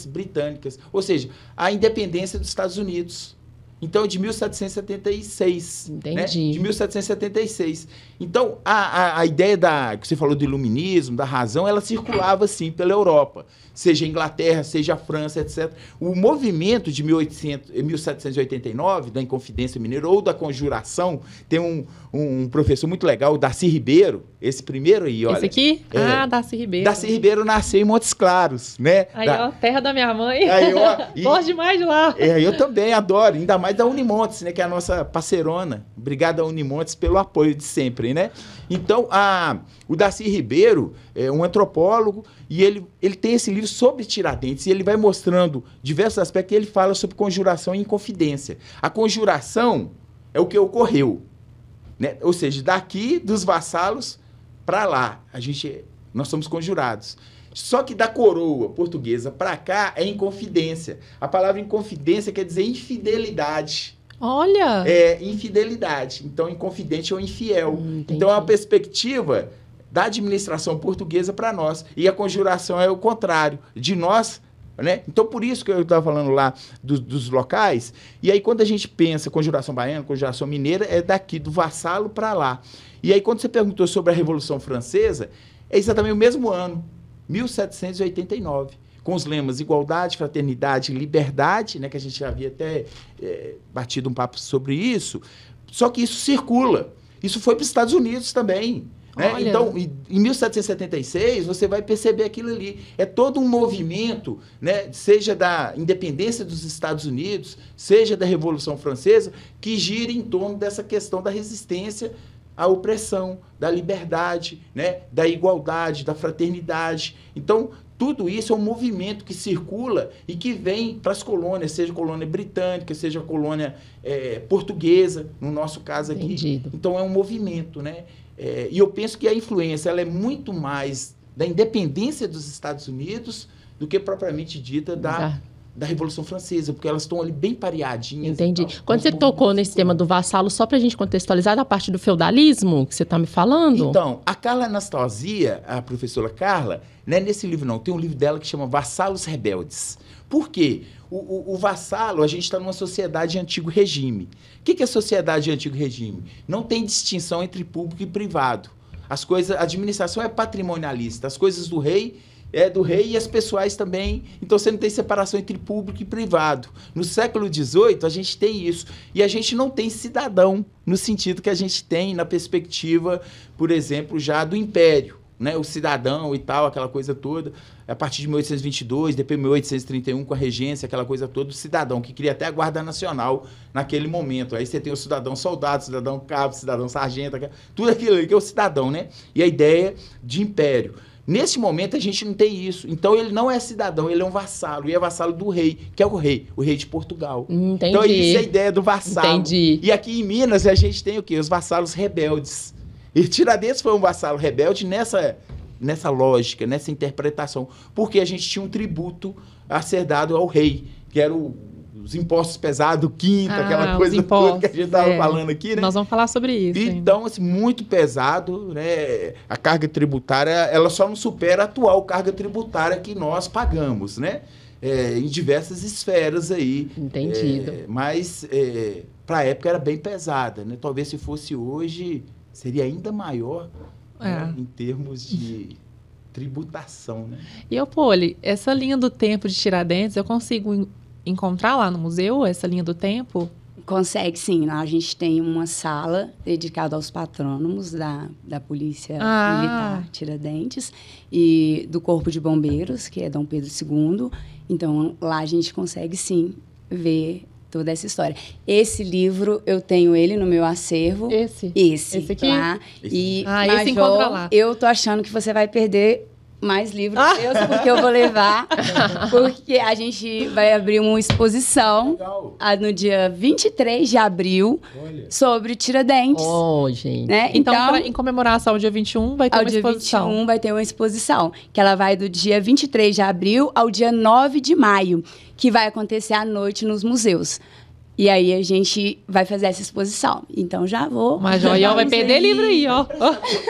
Speaker 1: britânicas. Ou seja, a independência dos Estados Unidos. Então, de 1776.
Speaker 4: Entendi.
Speaker 1: Né? De 1776. Então, a ideia que você falou do iluminismo, da razão, ela circulava, assim, pela Europa. Seja a Inglaterra, seja a França, etc. O movimento de 1789, da Inconfidência Mineira, ou da Conjuração, tem um professor muito legal, o Darcy Ribeiro, esse primeiro aí, olha.
Speaker 3: Esse aqui? Darcy Ribeiro.
Speaker 1: Darcy Ribeiro nasceu em Montes Claros, né?
Speaker 3: Aí, ó, terra da minha mãe.
Speaker 1: Aí, ó,
Speaker 3: Gosto demais de lá.
Speaker 1: Eu também adoro, ainda mais da Unimontes, né? Que é a nossa parceirona. Obrigado a Unimontes pelo apoio de sempre, né? Então, o Darcy Ribeiro é um antropólogo e ele tem esse livro sobre Tiradentes e ele vai mostrando diversos aspectos e ele fala sobre conjuração e inconfidência. A conjuração é o que ocorreu, né? Ou seja, daqui dos vassalos para lá, nós somos conjurados. Só que da coroa portuguesa para cá é inconfidência. A palavra inconfidência quer dizer infidelidade.
Speaker 3: Olha!
Speaker 1: É infidelidade. Então, inconfidente ou infiel.
Speaker 4: Entendi.
Speaker 1: Então, é uma perspectiva da administração portuguesa para nós. E a conjuração é o contrário. De nós, né? Então, por isso que eu estava falando lá dos locais. E aí, quando a gente pensa conjuração baiana, conjuração mineira, é daqui, do vassalo para lá. E aí, quando você perguntou sobre a Revolução Francesa, é exatamente o mesmo ano, 1789. Com os lemas igualdade, fraternidade e liberdade, né, que a gente já havia até batido um papo sobre isso, só que isso circula. Isso foi para os Estados Unidos também. Né? Então, em 1776, você vai perceber aquilo ali. É todo um movimento, né, seja da independência dos Estados Unidos, seja da Revolução Francesa, que gira em torno dessa questão da resistência à opressão, da liberdade, né, da igualdade, da fraternidade. Então, tudo isso é um movimento que circula e que vem para as colônias, seja colônia britânica, seja colônia portuguesa, no nosso caso aqui.
Speaker 4: Entendido.
Speaker 1: Então, é um movimento, né? E eu penso que a influência ela é muito mais da independência dos Estados Unidos do que propriamente dita da Revolução Francesa, porque elas estão ali bem pareadinhas.
Speaker 4: Entendi. Quando você tocou nesse tema do vassalo, só para a gente contextualizar, da parte do feudalismo que você está me falando?
Speaker 1: Então, a Carla Anastasia, a professora Carla, não é nesse livro não, tem um livro dela que chama Vassalos Rebeldes. Por quê? O vassalo, a gente está numa sociedade de antigo regime. O que é sociedade de antigo regime? Não tem distinção entre público e privado. A administração é patrimonialista, as coisas do rei é do rei e as pessoais também. Então, você não tem separação entre público e privado. No século XVIII, a gente tem isso. E a gente não tem cidadão, no sentido que a gente tem na perspectiva, por exemplo, já do Império. Né? O cidadão e tal, aquela coisa toda. A partir de 1822, depois de 1831, com a regência, aquela coisa toda, o cidadão, que cria até a Guarda Nacional naquele momento. Aí você tem o cidadão soldado, cidadão cabo, cidadão sargento, tudo aquilo ali que é o cidadão, né? E a ideia de império. Nesse momento, a gente não tem isso. Então, ele não é cidadão, ele é um vassalo. E é vassalo do rei, que é o rei de Portugal.
Speaker 4: Entendi.
Speaker 1: Então, isso é a ideia do vassalo.
Speaker 4: Entendi.
Speaker 1: E aqui em Minas, a gente tem o quê? Os vassalos rebeldes. E Tiradentes foi um vassalo rebelde nessa lógica, nessa interpretação. Porque a gente tinha um tributo a ser dado ao rei, que era os impostos pesados, quinto, aquela coisa toda que a gente estava falando aqui, né?
Speaker 3: Nós vamos falar sobre isso.
Speaker 1: Então, assim, muito pesado, né? A carga tributária, ela só não supera a atual carga tributária que nós pagamos, né? Em diversas esferas aí.
Speaker 4: Entendido.
Speaker 1: Mas, para a época, era bem pesada, né? Talvez se fosse hoje, seria ainda maior, né, em termos de tributação, né?
Speaker 3: E, Poli, essa linha do tempo de Tiradentes, eu consigo encontrar lá no museu, essa linha do tempo?
Speaker 2: Consegue, sim. A gente tem uma sala dedicada aos patrônomos da Polícia Militar Tiradentes e do Corpo de Bombeiros, que é Dom Pedro II. Então, lá a gente consegue, sim, ver toda essa história. Esse livro, eu tenho ele no meu acervo.
Speaker 3: Esse aqui?
Speaker 2: Lá. E,
Speaker 3: esse encontra lá.
Speaker 2: Eu tô achando que você vai perder mais livros seus, porque eu vou levar, porque a gente vai abrir uma exposição no dia 23 de abril sobre Tiradentes.
Speaker 4: Gente.
Speaker 2: Né?
Speaker 3: Então em comemoração ao dia 21, vai ter uma exposição.
Speaker 2: Ao dia 21 vai ter uma exposição, que ela vai do dia 23 de abril ao dia 9 de maio, que vai acontecer à noite nos museus. E aí a gente vai fazer essa exposição. Então já vou.
Speaker 3: Mas Joião vai perder livro aí, ó.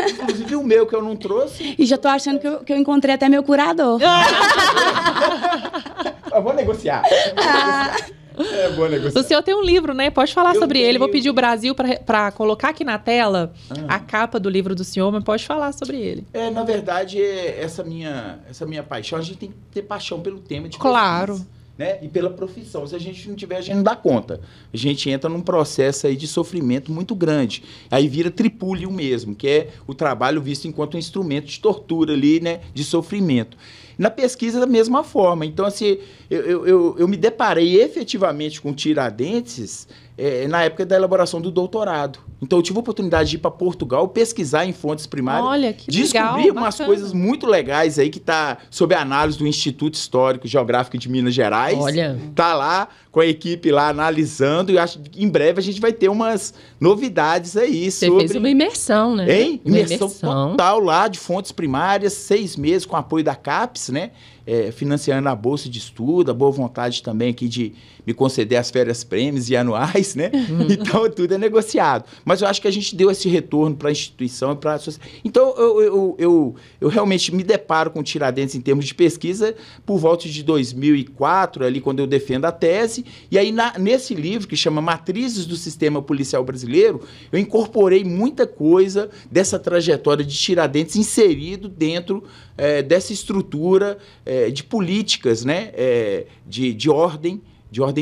Speaker 1: Inclusive o meu que eu não trouxe.
Speaker 2: E já tô achando que eu encontrei até meu curador.
Speaker 1: Eu vou negociar. É boa negociar.
Speaker 3: O senhor tem um livro, né? Pode falar sobre ele. Vou pedir o Brasil para colocar aqui na tela a capa do livro do senhor, mas pode falar sobre ele.
Speaker 1: Na verdade, essa minha paixão, a gente tem que ter paixão pelo tema de
Speaker 3: Claro.
Speaker 1: pesquisa. Né? E pela profissão. Se a gente não tiver, a gente não dá conta. A gente entra num processo aí de sofrimento muito grande. Aí vira tripúlio mesmo, que é o trabalho visto enquanto um instrumento de tortura ali, né? De sofrimento. Na pesquisa, da mesma forma. Então, assim, eu me deparei efetivamente com Tiradentes na época da elaboração do doutorado. Então, eu tive a oportunidade de ir para Portugal, pesquisar em fontes primárias.
Speaker 3: Olha, que
Speaker 1: descobrir
Speaker 3: legal,
Speaker 1: umas
Speaker 3: bacana.
Speaker 1: coisas muito legais aí que está sob a análise do Instituto Histórico e Geográfico de Minas Gerais.
Speaker 4: Olha.
Speaker 1: Tá lá com a equipe lá analisando e acho que em breve a gente vai ter umas novidades aí
Speaker 4: Você
Speaker 1: sobre...
Speaker 4: fez uma imersão, né?
Speaker 1: Hein? Imersão total lá de fontes primárias, 6 meses com apoio da CAPES, né? Financiando a bolsa de estudo, a boa vontade também aqui de me conceder as férias prêmios e anuais, né? Então, tudo é negociado. Mas eu acho que a gente deu esse retorno para a instituição e para a sociedade. Então, eu realmente me deparo com Tiradentes em termos de pesquisa por volta de 2004, ali quando eu defendo a tese. E aí, nesse livro, que chama Matrizes do Sistema Policial Brasileiro, eu incorporei muita coisa dessa trajetória de Tiradentes inserido dentro dessa estrutura de políticas, né? De ordem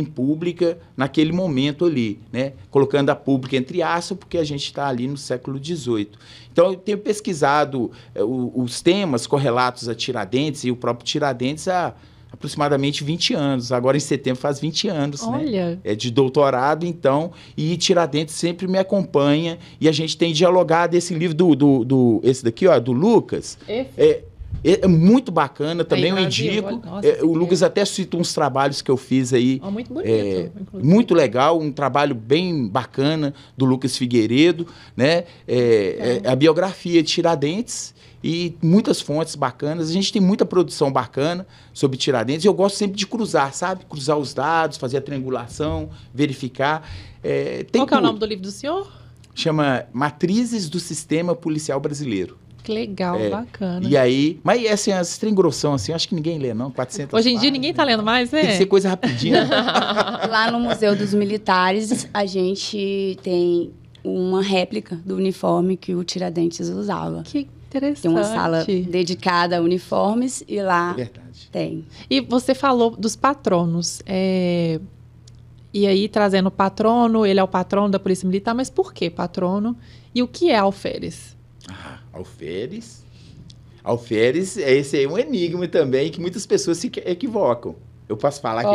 Speaker 1: pública naquele momento ali, né? Colocando a pública entre aspas, porque a gente está ali no século XVIII. Então, eu tenho pesquisado os temas correlatos a Tiradentes e o próprio Tiradentes há aproximadamente 20 anos. Agora, em setembro, faz 20 anos,
Speaker 3: Olha.
Speaker 1: né? De doutorado, então, e Tiradentes sempre me acompanha, e a gente tem dialogado esse livro esse daqui, ó, do Lucas. É muito bacana, também eu indico. O Lucas até cita uns trabalhos que eu fiz aí.
Speaker 3: Muito bonito.
Speaker 1: Muito legal, um trabalho bem bacana do Lucas Figueiredo, né? A biografia de Tiradentes e muitas fontes bacanas. A gente tem muita produção bacana sobre Tiradentes e eu gosto sempre de cruzar, sabe? Cruzar os dados, fazer a triangulação, verificar.
Speaker 3: Qual que é o nome do livro do senhor?
Speaker 1: Chama Matrizes do Sistema Policial Brasileiro.
Speaker 3: Que legal, bacana.
Speaker 1: E aí, mas assim, as trem grossão, assim, acho que ninguém lê, não, 400
Speaker 3: Hoje em dia ninguém tá lendo mais, né?
Speaker 1: Tem que ser coisa rapidinha.
Speaker 2: Lá no Museu dos Militares, a gente tem uma réplica do uniforme que o Tiradentes usava.
Speaker 3: Que interessante.
Speaker 2: Tem uma sala dedicada a uniformes e lá tem.
Speaker 3: E você falou dos patronos. E aí, trazendo o patrono, ele é o patrono da Polícia Militar, mas por que patrono? E o que é alferes?
Speaker 1: Alferes, esse aí é um enigma também, que muitas pessoas se equivocam. Eu posso falar
Speaker 2: que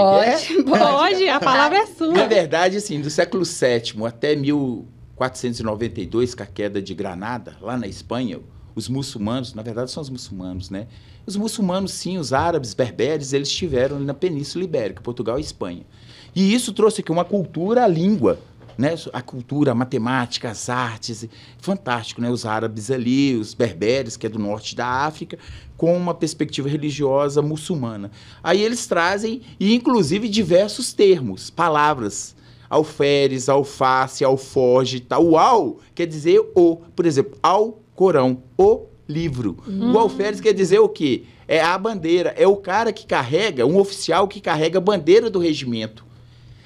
Speaker 3: Pode, a palavra é sua.
Speaker 1: Na verdade, assim, do século VII até 1492, com a queda de Granada, lá na Espanha, os muçulmanos, na verdade são os muçulmanos, né? Os muçulmanos, sim, os árabes, berberes, eles estiveram na Península Ibérica, Portugal e Espanha. E isso trouxe aqui uma cultura, a língua, né? A cultura, a matemática, as artes, fantástico, né? Os árabes ali, os berberes, que é do norte da África, com uma perspectiva religiosa muçulmana. Aí eles trazem, e inclusive diversos termos, palavras, alferes, alface, alfoge, tal. O al quer dizer o, por exemplo, Alcorão, o livro. O alferes quer dizer o quê? É a bandeira, é o cara que carrega, um oficial que carrega a bandeira do regimento.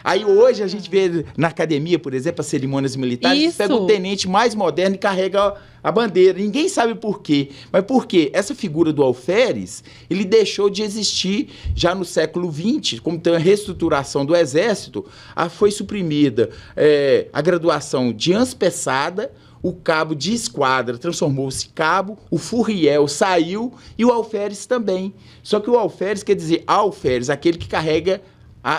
Speaker 1: Aí hoje a gente vê na academia, por exemplo, as cerimônias militares, pega o tenente mais moderno e carrega a bandeira. Ninguém sabe por quê. Mas por quê? Essa figura do alferes, ele deixou de existir já no século XX, como tem a reestruturação do Exército, foi suprimida a graduação de anspessada, o cabo de esquadra transformou-se em cabo, o furriel saiu e o alferes também. Só que o alferes quer dizer alferes, aquele que carrega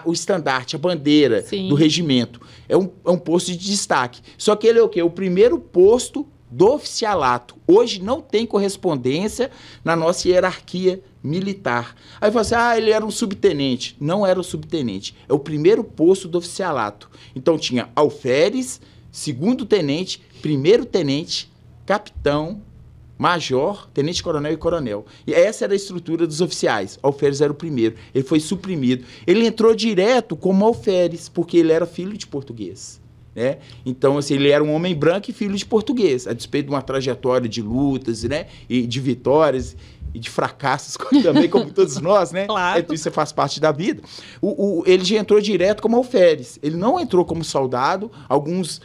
Speaker 1: o estandarte, a bandeira do regimento. É um posto de destaque. Só que ele é o quê? O primeiro posto do oficialato. Hoje não tem correspondência na nossa hierarquia militar. Aí você fala assim, ele era um subtenente. Não era um subtenente. É o primeiro posto do oficialato. Então tinha alferes, segundo tenente, primeiro tenente, capitão, major, tenente-coronel e coronel. E essa era a estrutura dos oficiais. Alferes era o primeiro. Ele foi suprimido. Ele entrou direto como alferes, porque ele era filho de português. Né? Então, assim, ele era um homem branco e filho de português, a despeito de uma trajetória de lutas, né? E de vitórias e de fracassos também, como todos nós, né?
Speaker 3: Claro.
Speaker 1: Isso faz parte da vida. Ele já entrou direto como alferes. Ele não entrou como soldado. Alguns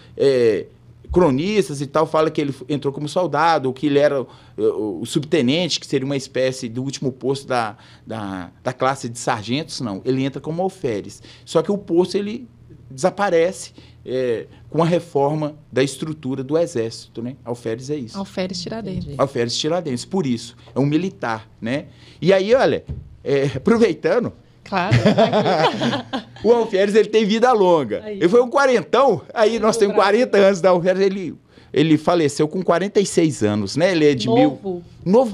Speaker 1: cronistas e tal falam que ele entrou como soldado, ou que ele era o subtenente, que seria uma espécie do último posto da classe de sargentos. Não, ele entra como alferes. Só que o posto, ele desaparece com a reforma da estrutura do Exército, né? Alferes é isso.
Speaker 3: Alferes Tiradentes.
Speaker 1: Alferes Tiradentes, por isso. É um militar, né? E aí, olha, aproveitando...
Speaker 3: Claro.
Speaker 1: O alferes, ele tem vida longa. Aí. Ele foi um quarentão, aí nós temos 40 anos da alferes, ele faleceu com 46 anos, né? Ele é de novo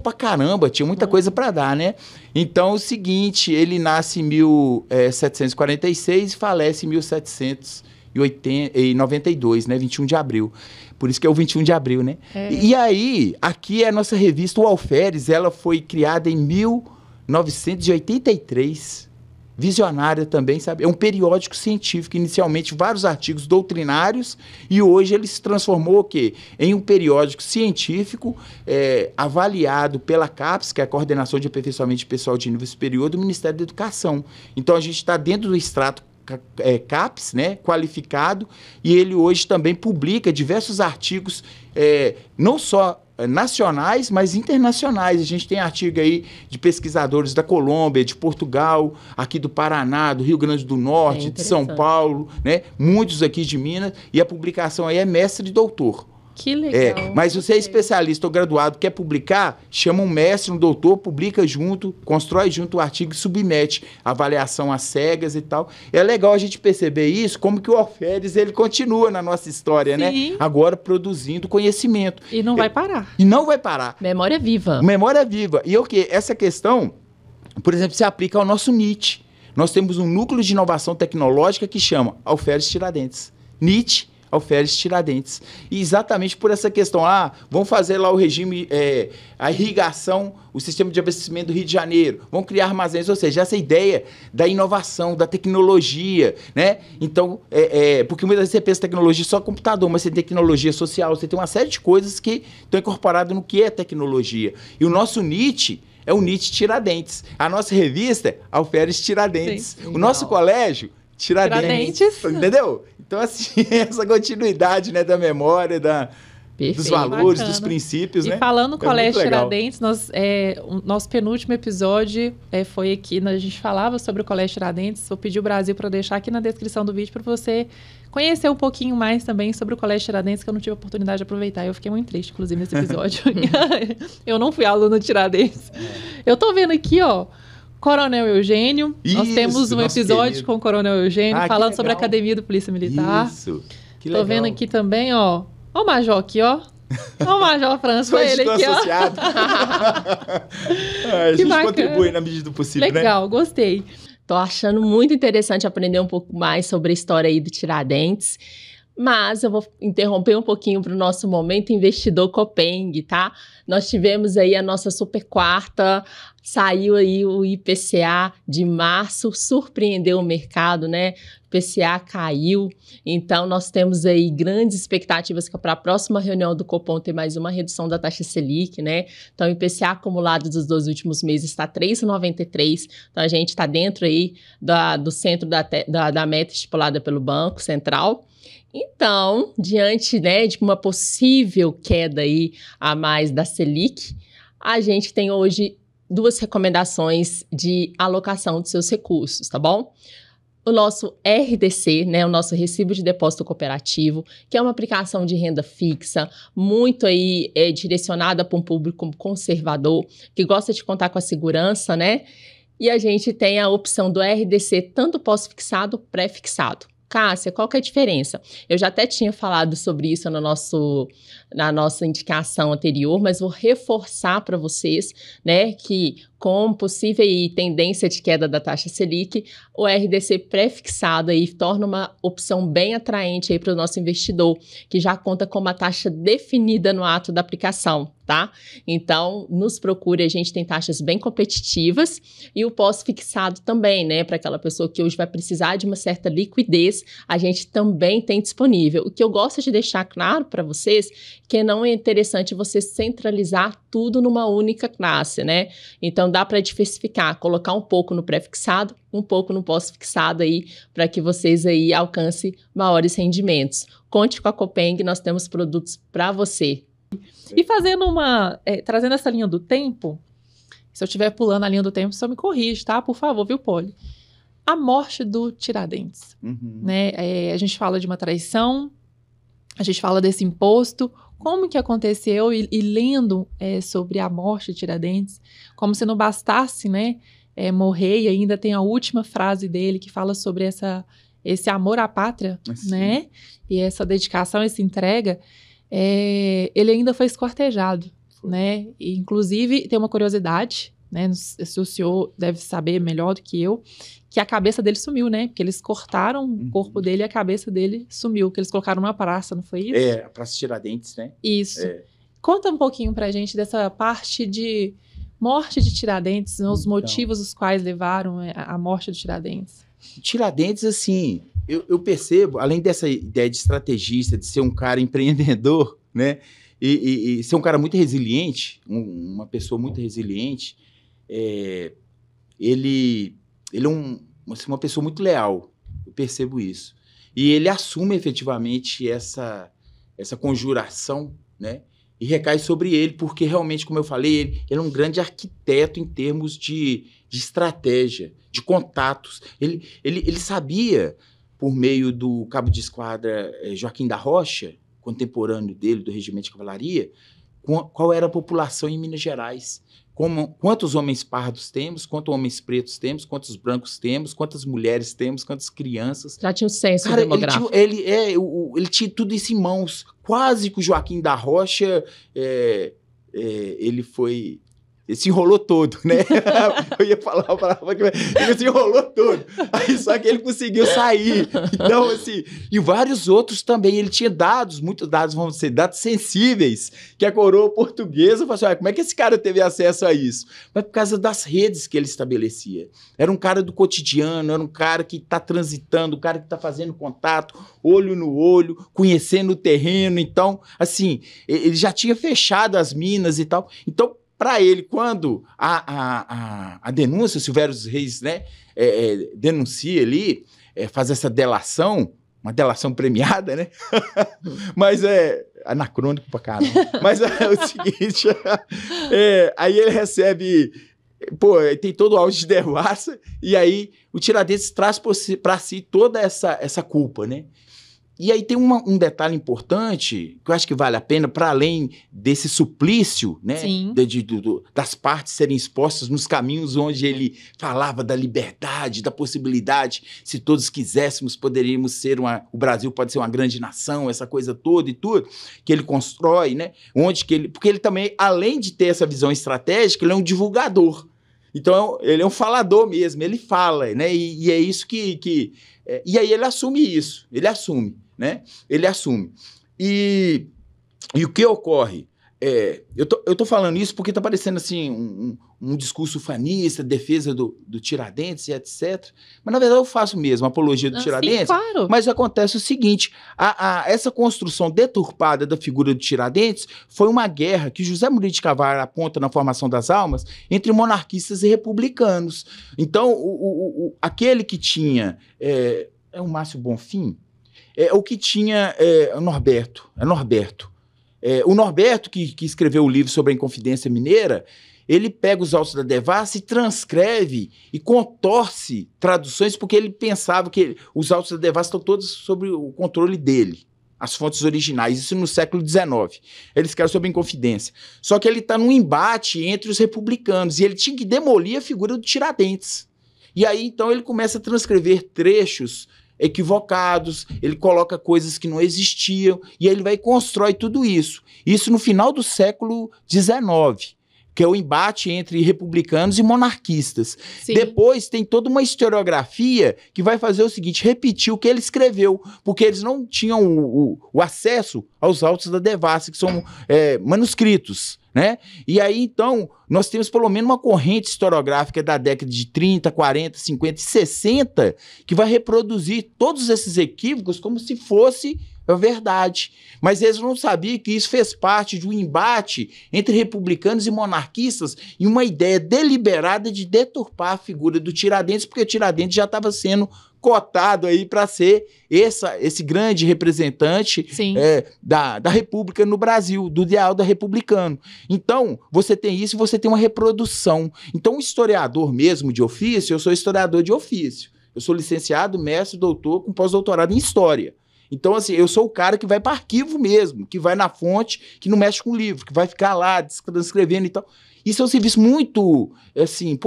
Speaker 1: pra caramba, tinha muita coisa pra dar, né? Então, é o seguinte, ele nasce em 1746 e falece em 1792, né? 21 de abril. Por isso que é o 21 de abril, né? E aí, aqui é a nossa revista, o Alferes, ela foi criada em 1983. Visionária também, sabe? É um periódico científico, inicialmente vários artigos doutrinários, e hoje ele se transformou o quê? Em um periódico científico avaliado pela CAPES, que é a Coordenação de Aperfeiçoamento de Pessoal de Nível Superior do Ministério da Educação. Então a gente está dentro do extrato CAPES, né, qualificado, e ele hoje também publica diversos artigos, não só nacionais, mas internacionais. A gente tem artigo aí de pesquisadores da Colômbia, de Portugal, aqui do Paraná, do Rio Grande do Norte, de São Paulo, né? Muitos aqui de Minas, e a publicação aí é mestre e doutor.
Speaker 3: Que legal.
Speaker 1: Mas se você é especialista ou graduado, quer publicar, chama um mestre, um doutor, publica junto, constrói junto o artigo e submete avaliação às cegas e tal. É legal a gente perceber isso, como que o alferes, ele continua na nossa história, né? Agora produzindo conhecimento.
Speaker 3: E não vai parar.
Speaker 1: E não vai parar.
Speaker 4: Memória viva.
Speaker 1: Memória viva. E o quê? Essa questão, por exemplo, se aplica ao nosso NIT. Nós temos um núcleo de inovação tecnológica que chama Alferes Tiradentes. NIT, Alferes Tiradentes. E exatamente por essa questão, vamos fazer lá o regime, a irrigação, o sistema de abastecimento do Rio de Janeiro, vamos criar armazéns, ou seja, essa ideia da inovação, da tecnologia, né? Então, porque muitas vezes você pensa tecnologia só computador, mas você tem tecnologia social, você tem uma série de coisas que estão incorporadas no que é tecnologia. E o nosso NIT é o NIT Tiradentes. A nossa revista é Alferes Tiradentes. O nosso colégio, Tiradentes. Entendeu? Então, assim, essa continuidade, né, da memória, dos valores, dos princípios, né?
Speaker 3: E falando Colégio Tiradentes, o nosso penúltimo episódio foi aqui, a gente falava sobre o Colégio Tiradentes. Eu pedi o Brasil para deixar aqui na descrição do vídeo para você conhecer um pouquinho mais também sobre o Colégio Tiradentes, que eu não tive a oportunidade de aproveitar. Eu fiquei muito triste, inclusive, nesse episódio. Eu não fui aluna Tiradentes. Eu tô vendo aqui, ó, Coronel Eugênio. Nós temos um episódio com o Coronel Eugênio falando sobre a Academia da Polícia Militar.
Speaker 1: Isso, que legal.
Speaker 3: Tô vendo aqui também, ó. Ó o Major aqui, ó. Ó o Major França, ele aqui,
Speaker 1: associado. A gente contribui na medida do possível,
Speaker 3: legal, né? Gostei.
Speaker 4: Tô achando muito interessante aprender um pouco mais sobre a história aí do Tiradentes. Mas eu vou interromper um pouquinho para o nosso momento investidor Copeng, tá? Nós tivemos aí a nossa super quarta, Saiu aí o IPCA de março, surpreendeu o mercado, né? O IPCA caiu, então nós temos aí grandes expectativas que para a próxima reunião do Copom ter mais uma redução da taxa Selic, né? Então o IPCA acumulado dos 2 últimos meses está 3,93, então a gente está dentro aí do centro da meta estipulada pelo Banco Central. Então, diante, né, de uma possível queda aí a mais da Selic, a gente tem hoje 2 recomendações de alocação de seus recursos, tá bom? O nosso RDC, né, o nosso Recibo de Depósito Cooperativo, que é uma aplicação de renda fixa, muito aí direcionada para um público conservador, que gosta de contar com a segurança, né? E a gente tem a opção do RDC, tanto pós-fixado, pré-fixado. Cássia, qual que é a diferença? Eu já até tinha falado sobre isso na nossa indicação anterior, mas vou reforçar para vocês, né, que com possível tendência de queda da taxa Selic, o RDC pré-fixado aí torna uma opção bem atraente aí para o nosso investidor, que já conta com uma taxa definida no ato da aplicação, tá? Então, nos procure, a gente tem taxas bem competitivas e o pós-fixado também, né? Para aquela pessoa que hoje vai precisar de uma certa liquidez, a gente também tem disponível. O que eu gosto de deixar claro para vocês, que não é interessante você centralizar tudo numa única classe, né? Então, dá para diversificar, colocar um pouco no pré-fixado, um pouco no pós-fixado aí, para que vocês aí alcancem maiores rendimentos. Conte com a Copeng, nós temos produtos para você.
Speaker 3: E fazendo trazendo essa linha do tempo, se eu estiver pulando a linha do tempo, só me corrige, tá? Por favor, viu, Poli? A morte do Tiradentes, né? A gente fala de uma traição, a gente fala desse imposto, como que aconteceu e lendo sobre a morte de Tiradentes, como se não bastasse, né, morrer, e ainda tem a última frase dele que fala sobre esse amor à pátria, né, e essa dedicação, essa entrega, ele ainda foi esquartejado, né, e, inclusive tem uma curiosidade, né, se o senhor deve saber melhor do que eu, que a cabeça dele sumiu, né? Porque eles cortaram o corpo dele e a cabeça dele sumiu, que eles colocaram numa praça, não foi isso?
Speaker 1: A Praça Tiradentes, né?
Speaker 3: Isso. Conta um pouquinho pra gente dessa parte de morte de Tiradentes, né, os motivos os quais levaram à morte do Tiradentes.
Speaker 1: Tiradentes, assim, eu percebo, além dessa ideia de estrategista, de ser um cara empreendedor, né? E ser um cara muito resiliente, uma pessoa muito resiliente, ele é uma pessoa muito leal, eu percebo isso. E ele assume efetivamente essa conjuração, né? E recai sobre ele, porque realmente, como eu falei, ele é um grande arquiteto em termos de estratégia, de contatos. Ele sabia, por meio do cabo de esquadra Joaquim da Rocha, contemporâneo dele, do Regimento de Cavalaria, qual era a população em Minas Gerais. Quantos homens pardos temos, quantos homens pretos temos, quantos brancos temos, quantas mulheres temos, quantas crianças.
Speaker 4: Já tinha um censo demográfico.
Speaker 1: Ele tinha tudo isso em mãos. Quase que o Joaquim da Rocha, ele se enrolou todo, né? Eu ia falar uma palavra que ele se enrolou todo. Aí só que ele conseguiu sair. Então, assim, e vários outros também. Ele tinha muitos dados, vamos dizer, dados sensíveis, que a coroa portuguesa falou assim, como é que esse cara teve acesso a isso? Mas por causa das redes que ele estabelecia. Era um cara do cotidiano, era um cara que está transitando, um cara que está fazendo contato, olho no olho, conhecendo o terreno. Então, assim, ele já tinha fechado as minas e tal. Então, para ele, quando a denúncia, o Silvério dos Reis, né, denuncia ali, faz essa delação, uma delação premiada, né? Mas anacrônico pra caramba. Mas é o seguinte, aí ele recebe, tem todo o auge de devassa, e aí o Tiradentes traz para si toda essa culpa, né? E aí tem um detalhe importante, que eu acho que vale a pena, para além desse suplício, né, das partes serem expostas nos caminhos onde ele falava da liberdade, da possibilidade, se todos quiséssemos, poderíamos ser o Brasil pode ser uma grande nação, essa coisa toda e tudo, que ele constrói, né, porque ele também, além de ter essa visão estratégica, ele é um divulgador. Então, ele é um falador mesmo, ele fala, né, e é isso e aí ele assume isso, né? Ele assume. E o que ocorre? eu tô falando isso porque tá parecendo assim um discurso ufanista, defesa do Tiradentes e etc. Mas, na verdade, eu faço mesmo apologia do Tiradentes.
Speaker 3: Sim, claro.
Speaker 1: Mas acontece o seguinte, essa construção deturpada da figura do Tiradentes foi uma guerra que José Murilo de Carvalho aponta na Formação das Almas entre monarquistas e republicanos. Então, aquele que tinha... É o Márcio Bonfim? O que tinha... É Norberto. O Norberto, que escreveu o livro sobre a Inconfidência Mineira, ele pega os autos da Devassa e transcreve e contorce traduções, porque ele pensava que os autos da Devassa estão todos sob o controle dele, as fontes originais, isso no século XIX. Ele escreve sobre a Inconfidência. Só que ele está num embate entre os republicanos, e ele tinha que demolir a figura do Tiradentes. E aí, então, ele começa a transcrever trechos equivocados, ele coloca coisas que não existiam, e aí ele vai e constrói tudo isso. Isso no final do século XIX, que é o embate entre republicanos e monarquistas.
Speaker 3: Sim.
Speaker 1: Depois tem toda uma historiografia que vai fazer o seguinte, repetir o que ele escreveu, porque eles não tinham o acesso aos autos da Devassa, que são manuscritos, né? E aí, então, nós temos pelo menos uma corrente historiográfica da década de 30, 40, 50 e 60 que vai reproduzir todos esses equívocos como se fosse a verdade. Mas eles não sabiam que isso fez parte de um embate entre republicanos e monarquistas e uma ideia deliberada de deturpar a figura do Tiradentes, porque o Tiradentes já estava sendo cotado aí para ser esse grande representante da República no Brasil, do ideal da republicano. Então, você tem isso e você tem uma reprodução. Então, um historiador mesmo de ofício, eu sou historiador de ofício. Eu sou licenciado, mestre, doutor, com pós-doutorado em História. Então, assim, eu sou o cara que vai para arquivo mesmo, que vai na fonte, que não mexe com o livro, que vai ficar lá transcrevendo e tal. Isso é um serviço muito, assim,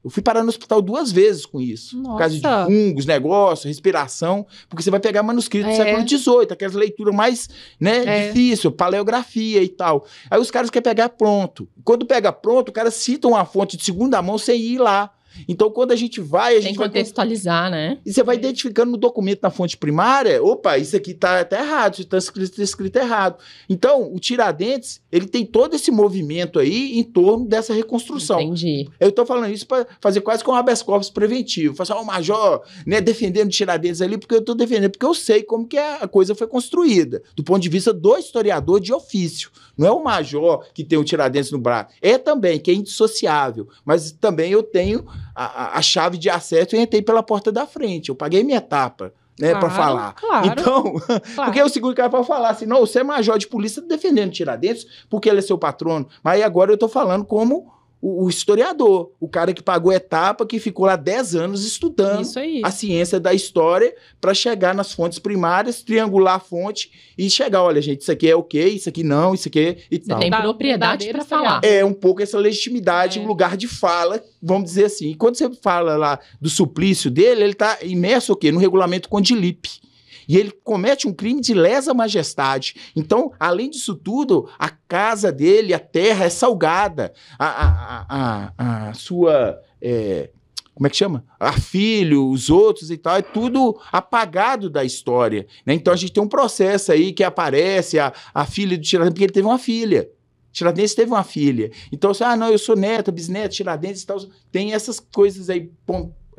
Speaker 1: eu fui parar no hospital 2 vezes com isso.
Speaker 3: Nossa.
Speaker 1: Por causa de fungos, negócio, respiração, porque você vai pegar manuscrito do século XVIII, aquelas leituras mais, difícil, paleografia e tal. Aí os caras querem pegar pronto. Quando pega pronto, o cara cita uma fonte de segunda mão sem ir lá. Então, quando a gente vai... A gente
Speaker 4: tem que contextualizar, né?
Speaker 1: E você vai identificando no documento, na fonte primária, opa, isso aqui tá errado, isso está escrito errado. Então, o Tiradentes, ele tem todo esse movimento aí em torno dessa reconstrução.
Speaker 4: Entendi.
Speaker 1: Eu estou falando isso para fazer quase que um habeas corpus preventivo. Fazer o major, né, defendendo Tiradentes ali, porque eu estou defendendo, porque eu sei como que a coisa foi construída, do ponto de vista do historiador de ofício. Não é o major que tem o Tiradentes no braço. É também, que é indissociável. Mas também eu tenho a chave de acesso e entrei pela porta da frente. Eu paguei minha etapa, né, para falar.
Speaker 3: Claro.
Speaker 1: Então, porque o segundo cara pode falar assim, não, você é major de polícia defendendo Tiradentes porque ele é seu patrono. Mas aí agora eu estou falando como o historiador, o cara que pagou etapa, que ficou lá 10 anos estudando a ciência da história para chegar nas fontes primárias, triangular a fonte e chegar, olha, gente, isso aqui é ok, isso aqui não, isso aqui é e tal.
Speaker 4: Tem propriedade para falar.
Speaker 1: É um pouco essa legitimidade, um lugar de fala, vamos dizer assim. E quando você fala lá do suplício dele, ele está imerso o quê? No regulamento Condilipe. E ele comete um crime de lesa majestade. Então, além disso tudo, a casa dele, a terra é salgada. A sua... como é que chama? A filho, os outros e tal, é tudo apagado da história. Né? Então, a gente tem um processo aí que aparece a filha do Tiradentes, porque ele teve uma filha. Tiradentes teve uma filha. Então, você, não, eu sou neta, bisneta, Tiradentes e tal. Tem essas coisas aí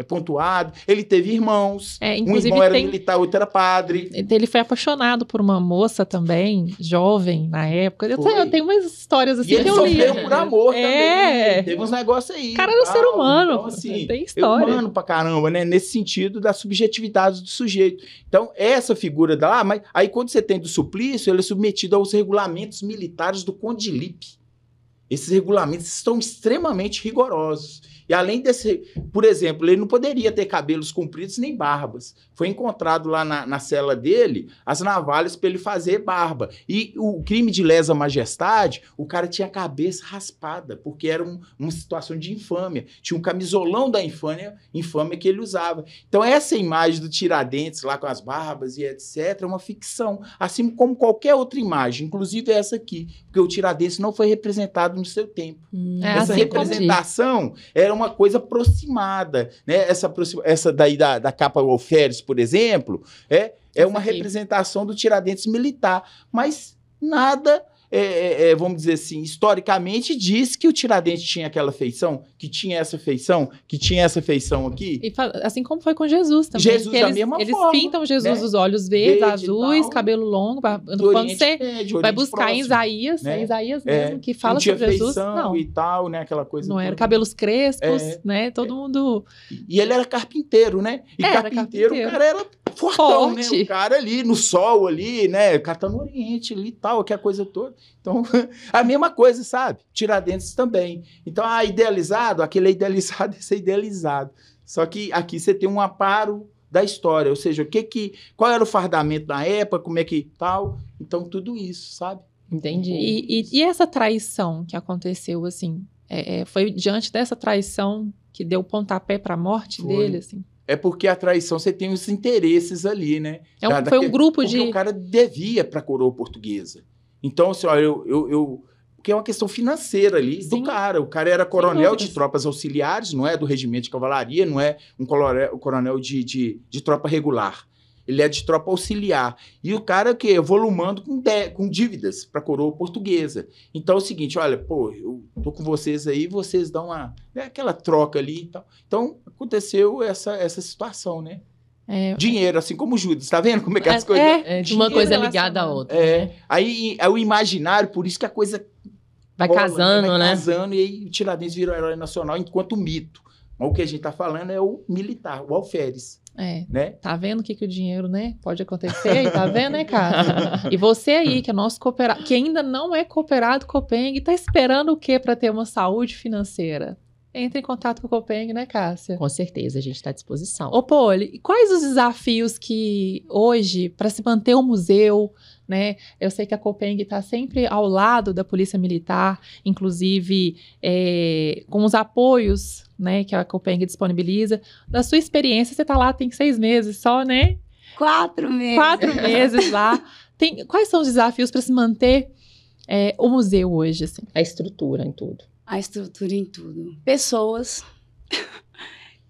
Speaker 1: pontuado. Ele teve irmãos. Um irmão era militar, outro era padre.
Speaker 3: Ele foi apaixonado por uma moça também, jovem, na época. Eu tenho umas histórias assim
Speaker 1: e ele
Speaker 3: que eu li.
Speaker 1: sofreu por amor também. Teve uns negócios aí.
Speaker 3: O cara era um ser humano.
Speaker 1: Então, assim,
Speaker 3: tem história.
Speaker 1: É humano pra caramba, né? Nesse sentido da subjetividade do sujeito. Então, essa figura mas aí quando você tem do Suplício, ele é submetido aos regulamentos militares do Condilipe. Esses regulamentos estão extremamente rigorosos. E além desse, por exemplo, ele não poderia ter cabelos compridos nem barbas. Foi encontrado lá na cela dele as navalhas para ele fazer barba. E o crime de lesa majestade, o cara tinha a cabeça raspada, porque era uma situação de infâmia. Tinha um camisolão da infâmia que ele usava. Então essa imagem do Tiradentes lá com as barbas e etc. é uma ficção. Assim como qualquer outra imagem, inclusive essa aqui. Porque o Tiradentes não foi representado no seu tempo. Essa representação era uma coisa aproximada, né? Essa daí da capa Alferes, por exemplo, é uma representação do Tiradentes militar, mas nada vamos dizer assim, historicamente diz que o Tiradentes tinha aquela feição, que tinha essa feição, que tinha essa feição aqui.
Speaker 3: E assim como foi com Jesus também.
Speaker 1: Jesus da mesma
Speaker 3: eles
Speaker 1: forma.
Speaker 3: Eles pintam Jesus
Speaker 1: né?
Speaker 3: os olhos verdes,
Speaker 1: Verde
Speaker 3: azuis,
Speaker 1: tal,
Speaker 3: cabelo longo. Quando você vai buscar em Isaías, é Isaías mesmo que fala sobre Jesus. Não.
Speaker 1: E tal, né? Aquela coisa.
Speaker 3: Não era cabelos crespos, né? Todo mundo...
Speaker 1: E ele era carpinteiro, né? E carpinteiro, o cara era fortão, né? O cara ali no sol ali, né? O cara tá no Oriente ali e tal, aquela coisa toda. Então, a mesma coisa, sabe? Tiradentes também. Então, idealizado, aquele é idealizado, esse é idealizado. Só que aqui você tem um amparo da história, ou seja, qual era o fardamento na época, como é que tal. Então, tudo isso, sabe?
Speaker 4: Entendi.
Speaker 3: E essa traição que aconteceu, assim, foi diante dessa traição que deu pontapé para a morte dele, assim?
Speaker 1: É porque a traição, você tem os interesses ali, né?
Speaker 3: Foi um grupo de...
Speaker 1: Porque o cara devia para a coroa portuguesa. Então, assim, porque é uma questão financeira ali do cara. O cara era coronel de tropas auxiliares, não é do regimento de cavalaria, não é um coronel de tropa regular. Ele é de tropa auxiliar. E o cara que evoluindo com dívidas para a coroa portuguesa. Então é o seguinte, olha, pô, eu tô com vocês aí, vocês dão aquela troca ali e tal. Então aconteceu essa situação, né? Dinheiro, assim como Judas, tá vendo como é que as coisas...
Speaker 4: De uma coisa ligada à outra.
Speaker 1: Né? Aí o imaginário, por isso que a coisa...
Speaker 4: Vai casando, né?
Speaker 1: Vai casando, e aí o Tiradentes virou herói nacional enquanto mito. Mas o que a gente tá falando é o militar, o alferes. Né?
Speaker 3: Tá vendo o que o dinheiro, né, pode acontecer? Tá vendo, né, cara? E você aí, que é nosso cooperado, que ainda não é cooperado Copeng, tá esperando o quê para ter uma saúde financeira? Entre em contato com o Copeng, né, Cássia?
Speaker 4: Com certeza, a gente está à disposição.
Speaker 3: Ô, Poli, quais os desafios que hoje, para se manter um museu, né? Eu sei que a Copeng está sempre ao lado da Polícia Militar, inclusive com os apoios, né, que a Copeng disponibiliza. Da sua experiência, você está lá tem 6 meses só, né?
Speaker 2: 4 meses.
Speaker 3: 4 meses lá. Quais são os desafios para se manter o museu hoje? Assim?
Speaker 4: A estrutura em tudo.
Speaker 2: A estrutura em tudo. Pessoas.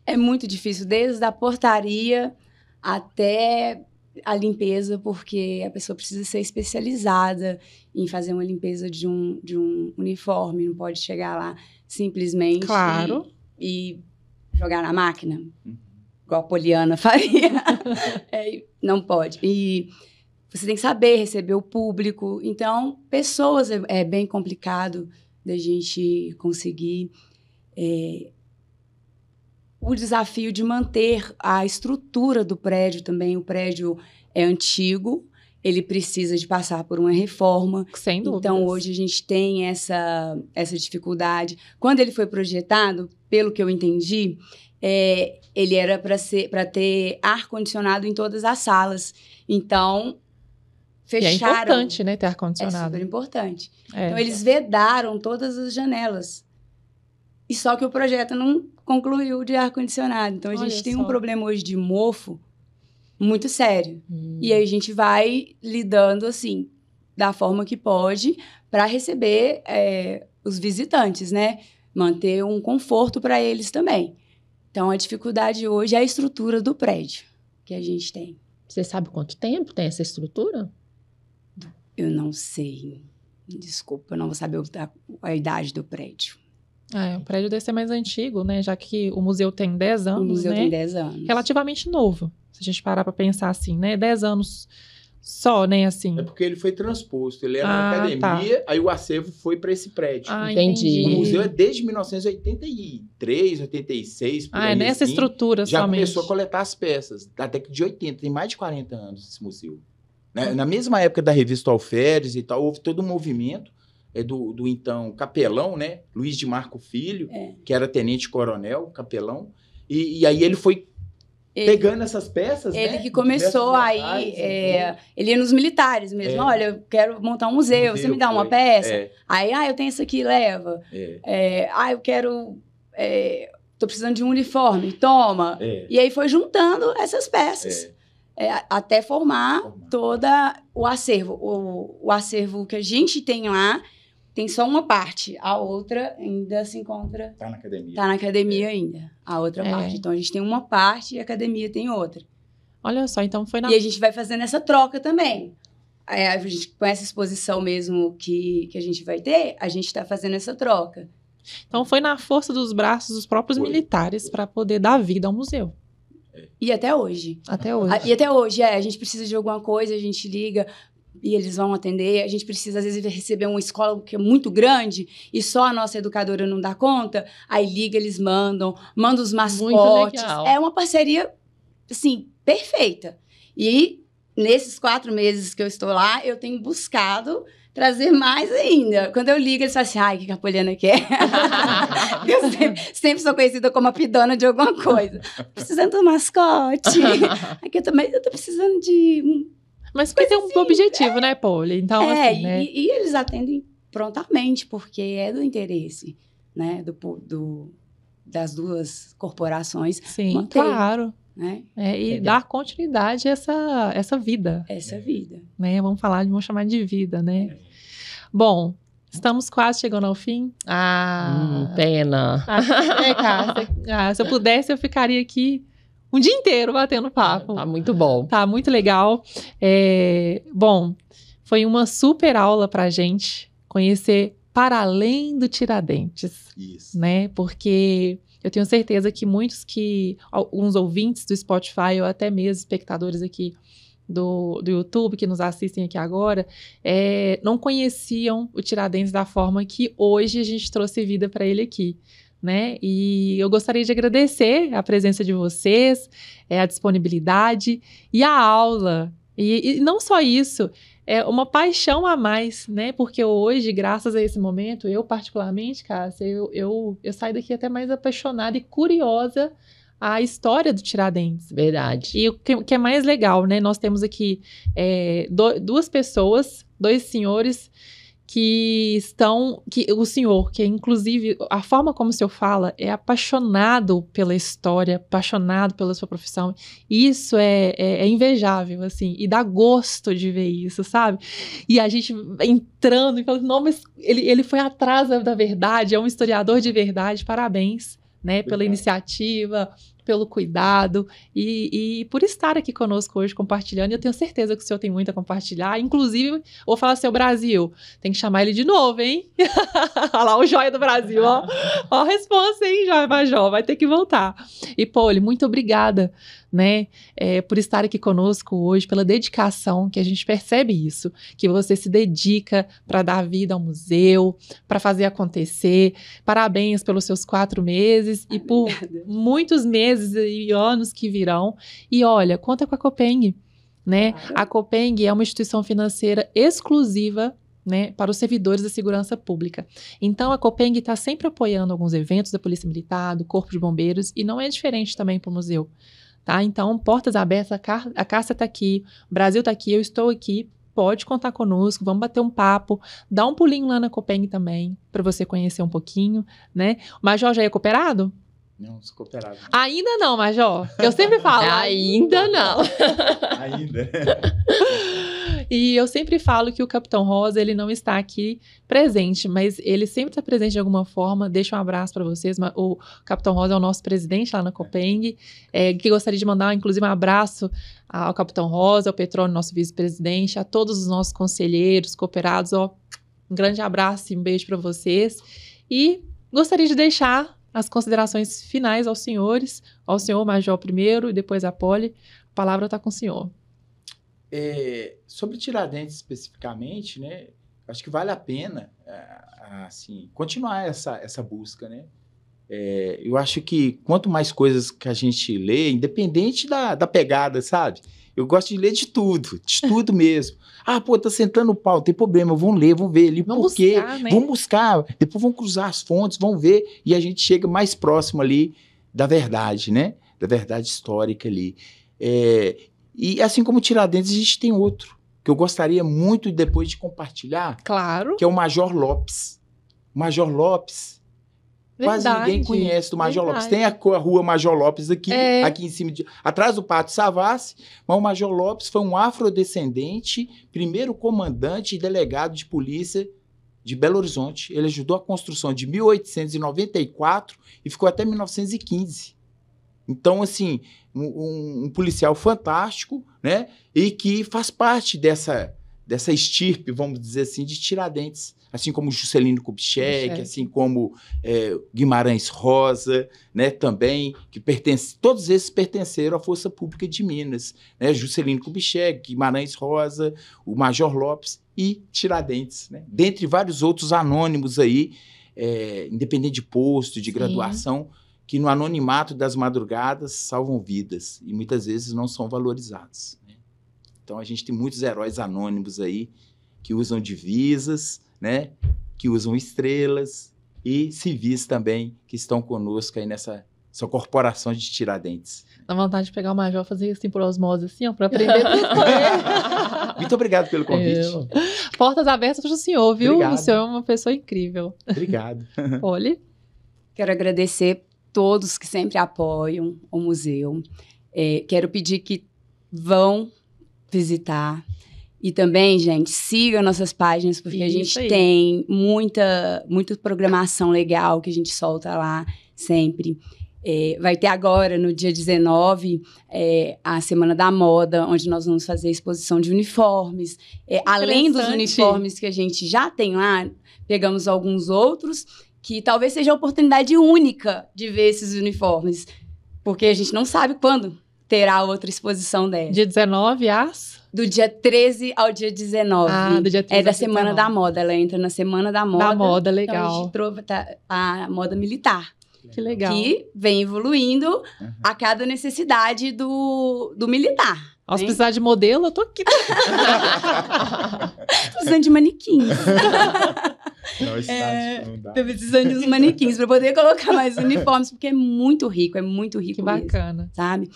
Speaker 2: É muito difícil, desde a portaria até a limpeza, porque a pessoa precisa ser especializada em fazer uma limpeza de um uniforme. Não pode chegar lá simplesmente e jogar na máquina, igual a Poliana faria. Não pode. E você tem que saber receber o público. Então, pessoas é bem complicado da gente conseguir o desafio de manter a estrutura do prédio também. O prédio é antigo, ele precisa de passar por uma reforma.
Speaker 3: Sem dúvidas.
Speaker 2: Então, hoje a gente tem essa dificuldade. Quando ele foi projetado, pelo que eu entendi, ele era para ter ar-condicionado em todas as salas. Então, fecharam.
Speaker 3: E é importante, né, ter ar-condicionado.
Speaker 2: É super importante. Então, eles vedaram todas as janelas. E só que o projeto não concluiu de ar-condicionado. Então, a gente tem um problema hoje de mofo muito sério. E aí, a gente vai lidando, assim, da forma que pode para receber os visitantes, né? Manter um conforto para eles também. Então, a dificuldade hoje é a estrutura do prédio que a gente tem.
Speaker 4: Você sabe quanto tempo tem essa estrutura?
Speaker 2: Eu não sei. Desculpa, eu não vou saber a idade do prédio.
Speaker 3: O prédio deve ser mais antigo, né? Já que o museu tem 10 anos,
Speaker 2: O museu tem 10 anos.
Speaker 3: Relativamente novo, se a gente parar para pensar assim, né? 10 anos só, né? Assim.
Speaker 1: É porque ele foi transposto. Ele era na academia, aí o acervo foi para esse prédio.
Speaker 4: Entendi.
Speaker 1: O museu é desde 1983, 86, por aí,
Speaker 3: nessa
Speaker 1: assim,
Speaker 3: estrutura
Speaker 1: já
Speaker 3: somente.
Speaker 1: começou a coletar as peças. Da década de 80, tem mais de 40 anos esse museu. Na mesma época da revista Alferes e tal, houve todo um movimento do então capelão, né? Luiz de Marco Filho, que era tenente-coronel, capelão. E aí ele foi pegando essas peças,
Speaker 2: Ele
Speaker 1: né?
Speaker 2: que começou aí, ele ia nos militares mesmo. Olha, eu quero montar um museu, você me dá uma peça? Aí, eu tenho isso aqui, leva. Eu quero... tô precisando de um uniforme, toma. E aí foi juntando essas peças. Até formar todo o acervo. O acervo que a gente tem lá tem só uma parte. A outra ainda se encontra...
Speaker 1: Tá na academia.
Speaker 2: Tá na academia ainda, a outra parte. Então, a gente tem uma parte e a academia tem outra.
Speaker 3: Olha só, então foi
Speaker 2: E a gente vai fazendo essa troca também. a gente, com essa exposição mesmo que a gente vai ter, a gente está fazendo essa troca.
Speaker 3: Então foi na força dos braços dos próprios militares para poder dar vida ao museu.
Speaker 2: E até hoje.
Speaker 3: Até hoje.
Speaker 2: E até hoje, a gente precisa de alguma coisa, a gente liga e eles vão atender. A gente precisa, às vezes, receber uma escola que é muito grande e só a nossa educadora não dá conta. Aí liga, eles mandam os mascotes. É uma parceria, assim, perfeita. E nesses 4 meses que eu estou lá, eu tenho buscado trazer mais ainda. Quando eu ligo, eles falam assim, ai, o que a Poliana quer? Eu sempre sou conhecida como a pidona de alguma coisa. Precisando do mascote. Aqui eu tô precisando de...
Speaker 3: Mas porque tem um objetivo, né, Poli? Então, assim, né?
Speaker 2: E eles atendem prontamente, porque é do interesse, né, das 2 corporações.
Speaker 3: Sim,
Speaker 2: manter,
Speaker 3: claro.
Speaker 2: Né?
Speaker 3: E dar continuidade a essa vida.
Speaker 2: Essa vida.
Speaker 3: Né? Vamos chamar de vida, né? Bom, estamos quase chegando ao fim.
Speaker 4: Pena.
Speaker 3: Cara, se eu pudesse, eu ficaria aqui um dia inteiro batendo papo.
Speaker 4: Tá muito bom.
Speaker 3: Tá muito legal. Bom, foi uma super aula pra gente conhecer para além do Tiradentes.
Speaker 1: Isso.
Speaker 3: Né? Porque eu tenho certeza que alguns ouvintes do Spotify ou até mesmo espectadores aqui do YouTube que nos assistem aqui agora, não conheciam o Tiradentes da forma que hoje a gente trouxe vida para ele aqui. Né? E eu gostaria de agradecer a presença de vocês, a disponibilidade e a aula. E não só isso, é uma paixão a mais, né? Porque hoje, graças a esse momento, eu particularmente, Cássia, eu saio daqui até mais apaixonada e curiosa a história do Tiradentes.
Speaker 4: Verdade.
Speaker 3: E o que é mais legal, né? Nós temos aqui 2 pessoas, 2 senhores o senhor, que é inclusive, a forma como o senhor fala, é apaixonado pela história, apaixonado pela sua profissão. Isso é invejável, assim, e dá gosto de ver isso, sabe? E a gente entrando e falando, não, mas ele foi atrás da verdade, é um historiador de verdade, parabéns, né, pela iniciativa, pelo cuidado e por estar aqui conosco hoje compartilhando. E eu tenho certeza que o senhor tem muito a compartilhar. Inclusive, vou falar assim, o Brasil, tem que chamar ele de novo, hein? Olha lá, o Joia do Brasil, ó. Ó a resposta, hein, Joia Major, vai ter que voltar. E, Poli, muito obrigada, né, por estar aqui conosco hoje, pela dedicação, que a gente percebe isso, que você se dedica para dar vida ao museu, para fazer acontecer. Parabéns pelos seus 4 meses e por muitos meses e anos que virão. E olha, conta com a Copeng, né? A Copeng é uma instituição financeira exclusiva, né, para os servidores da segurança pública. Então, a Copeng está sempre apoiando alguns eventos da Polícia Militar, do Corpo de Bombeiros, e não é diferente também para o museu. Tá? Então, portas abertas, a Cássia está aqui, o Brasil está aqui, eu estou aqui, pode contar conosco, vamos bater um papo, dá um pulinho lá na Copeng também, para você conhecer um pouquinho, né? O Major já é cooperado?
Speaker 1: Não, sou cooperado.
Speaker 3: Ainda não, Major. Eu sempre falo.
Speaker 4: Ainda não.
Speaker 1: Ainda.
Speaker 3: E eu sempre falo que o Capitão Rosa, ele não está aqui presente, mas ele sempre está presente de alguma forma. Deixa um abraço para vocês. O Capitão Rosa é o nosso presidente lá na Copeng, que gostaria de mandar, inclusive, um abraço ao Capitão Rosa, ao Petrônio, nosso vice-presidente, a todos os nossos conselheiros, cooperados. Ó, um grande abraço e um beijo para vocês. E gostaria de deixar as considerações finais aos senhores, ao senhor Major primeiro e depois a Poli. A palavra está com o senhor.
Speaker 1: Sobre Tiradentes especificamente, né, acho que vale a pena assim, continuar essa busca, né? Eu acho que quanto mais coisas que a gente lê, independente da pegada, sabe? Eu gosto de ler de tudo mesmo. Tá sentando o pau, não tem problema, vamos ler, vamos ver ali por quê. Né? Vamos buscar, depois vamos cruzar as fontes, vamos ver, e a gente chega mais próximo ali da verdade, né? Da verdade histórica ali. E assim como Tiradentes, a gente tem outro, que eu gostaria muito depois de compartilhar.
Speaker 3: Claro.
Speaker 1: Que é o Major Lopes. O Major Lopes, quase ninguém conhece do Major Lopes. Tem a rua Major Lopes aqui em cima, atrás do Pátio Savassi, mas o Major Lopes foi um afrodescendente, primeiro comandante e delegado de polícia de Belo Horizonte. Ele ajudou a construção de 1894 e ficou até 1915. Então, assim, um policial fantástico, né? E que faz parte dessa estirpe, vamos dizer assim, de Tiradentes, assim como Juscelino Kubitschek, assim como Guimarães Rosa, né, também, todos esses pertenceram à Força Pública de Minas, né, Juscelino Kubitschek, Guimarães Rosa, o Major Lopes e Tiradentes, né, dentre vários outros anônimos aí, independente de posto, de graduação, que no anonimato das madrugadas salvam vidas e muitas vezes não são valorizados, né? Então a gente tem muitos heróis anônimos aí que usam divisas, né? Que usam estrelas e civis também que estão conosco aí nessa corporação de Tiradentes.
Speaker 3: Dá vontade de pegar o Major, fazer assim por osmose, assim, ó, para aprender tudo com ele.
Speaker 1: Muito obrigado pelo convite.
Speaker 3: Portas abertas para o senhor, viu?
Speaker 1: Obrigado.
Speaker 3: O senhor é uma pessoa incrível.
Speaker 1: Obrigado.
Speaker 3: Olhe.
Speaker 2: Quero agradecer todos que sempre apoiam o museu. Quero pedir que vão visitar. E também, gente, sigam nossas páginas, porque a gente tem muita programação legal que a gente solta lá sempre. Vai ter agora, no dia 19, a Semana da Moda, onde nós vamos fazer a exposição de uniformes. Além dos uniformes que a gente já tem lá, pegamos alguns outros, que talvez seja a oportunidade única de ver esses uniformes, porque a gente não sabe quando terá outra exposição dessa.
Speaker 3: Dia 19,
Speaker 2: do dia 13 ao dia 19.
Speaker 3: Do dia 13
Speaker 2: da Semana da Moda. Ela entra na Semana da Moda.
Speaker 3: Da moda, legal.
Speaker 2: Então a gente trouxe a moda militar.
Speaker 3: Que legal.
Speaker 2: Que vem evoluindo a cada necessidade do militar.
Speaker 3: Se precisar de modelo, eu tô aqui.
Speaker 2: Precisando de manequins.
Speaker 1: Não, estático, não dá.
Speaker 2: Tô precisando de uns manequins para poder colocar mais uniformes, porque é muito rico
Speaker 3: Que bacana.
Speaker 2: mesmo, sabe?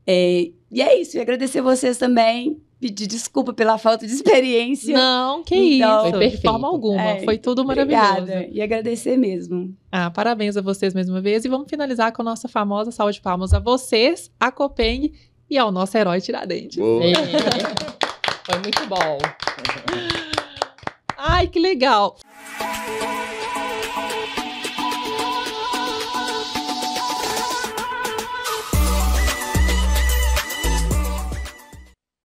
Speaker 2: E é isso, e agradecer vocês também, pedir desculpa pela falta de experiência.
Speaker 3: Não, que
Speaker 2: então,
Speaker 3: isso,
Speaker 4: foi perfeito.
Speaker 3: de forma alguma, foi tudo maravilhoso.
Speaker 2: Obrigada, e agradecer mesmo.
Speaker 3: Parabéns a vocês mais uma vez, e vamos finalizar com a nossa famosa salva de palmas a vocês, a Copeng e ao nosso herói Tiradentes.
Speaker 4: Foi muito bom.
Speaker 3: Ai, que legal!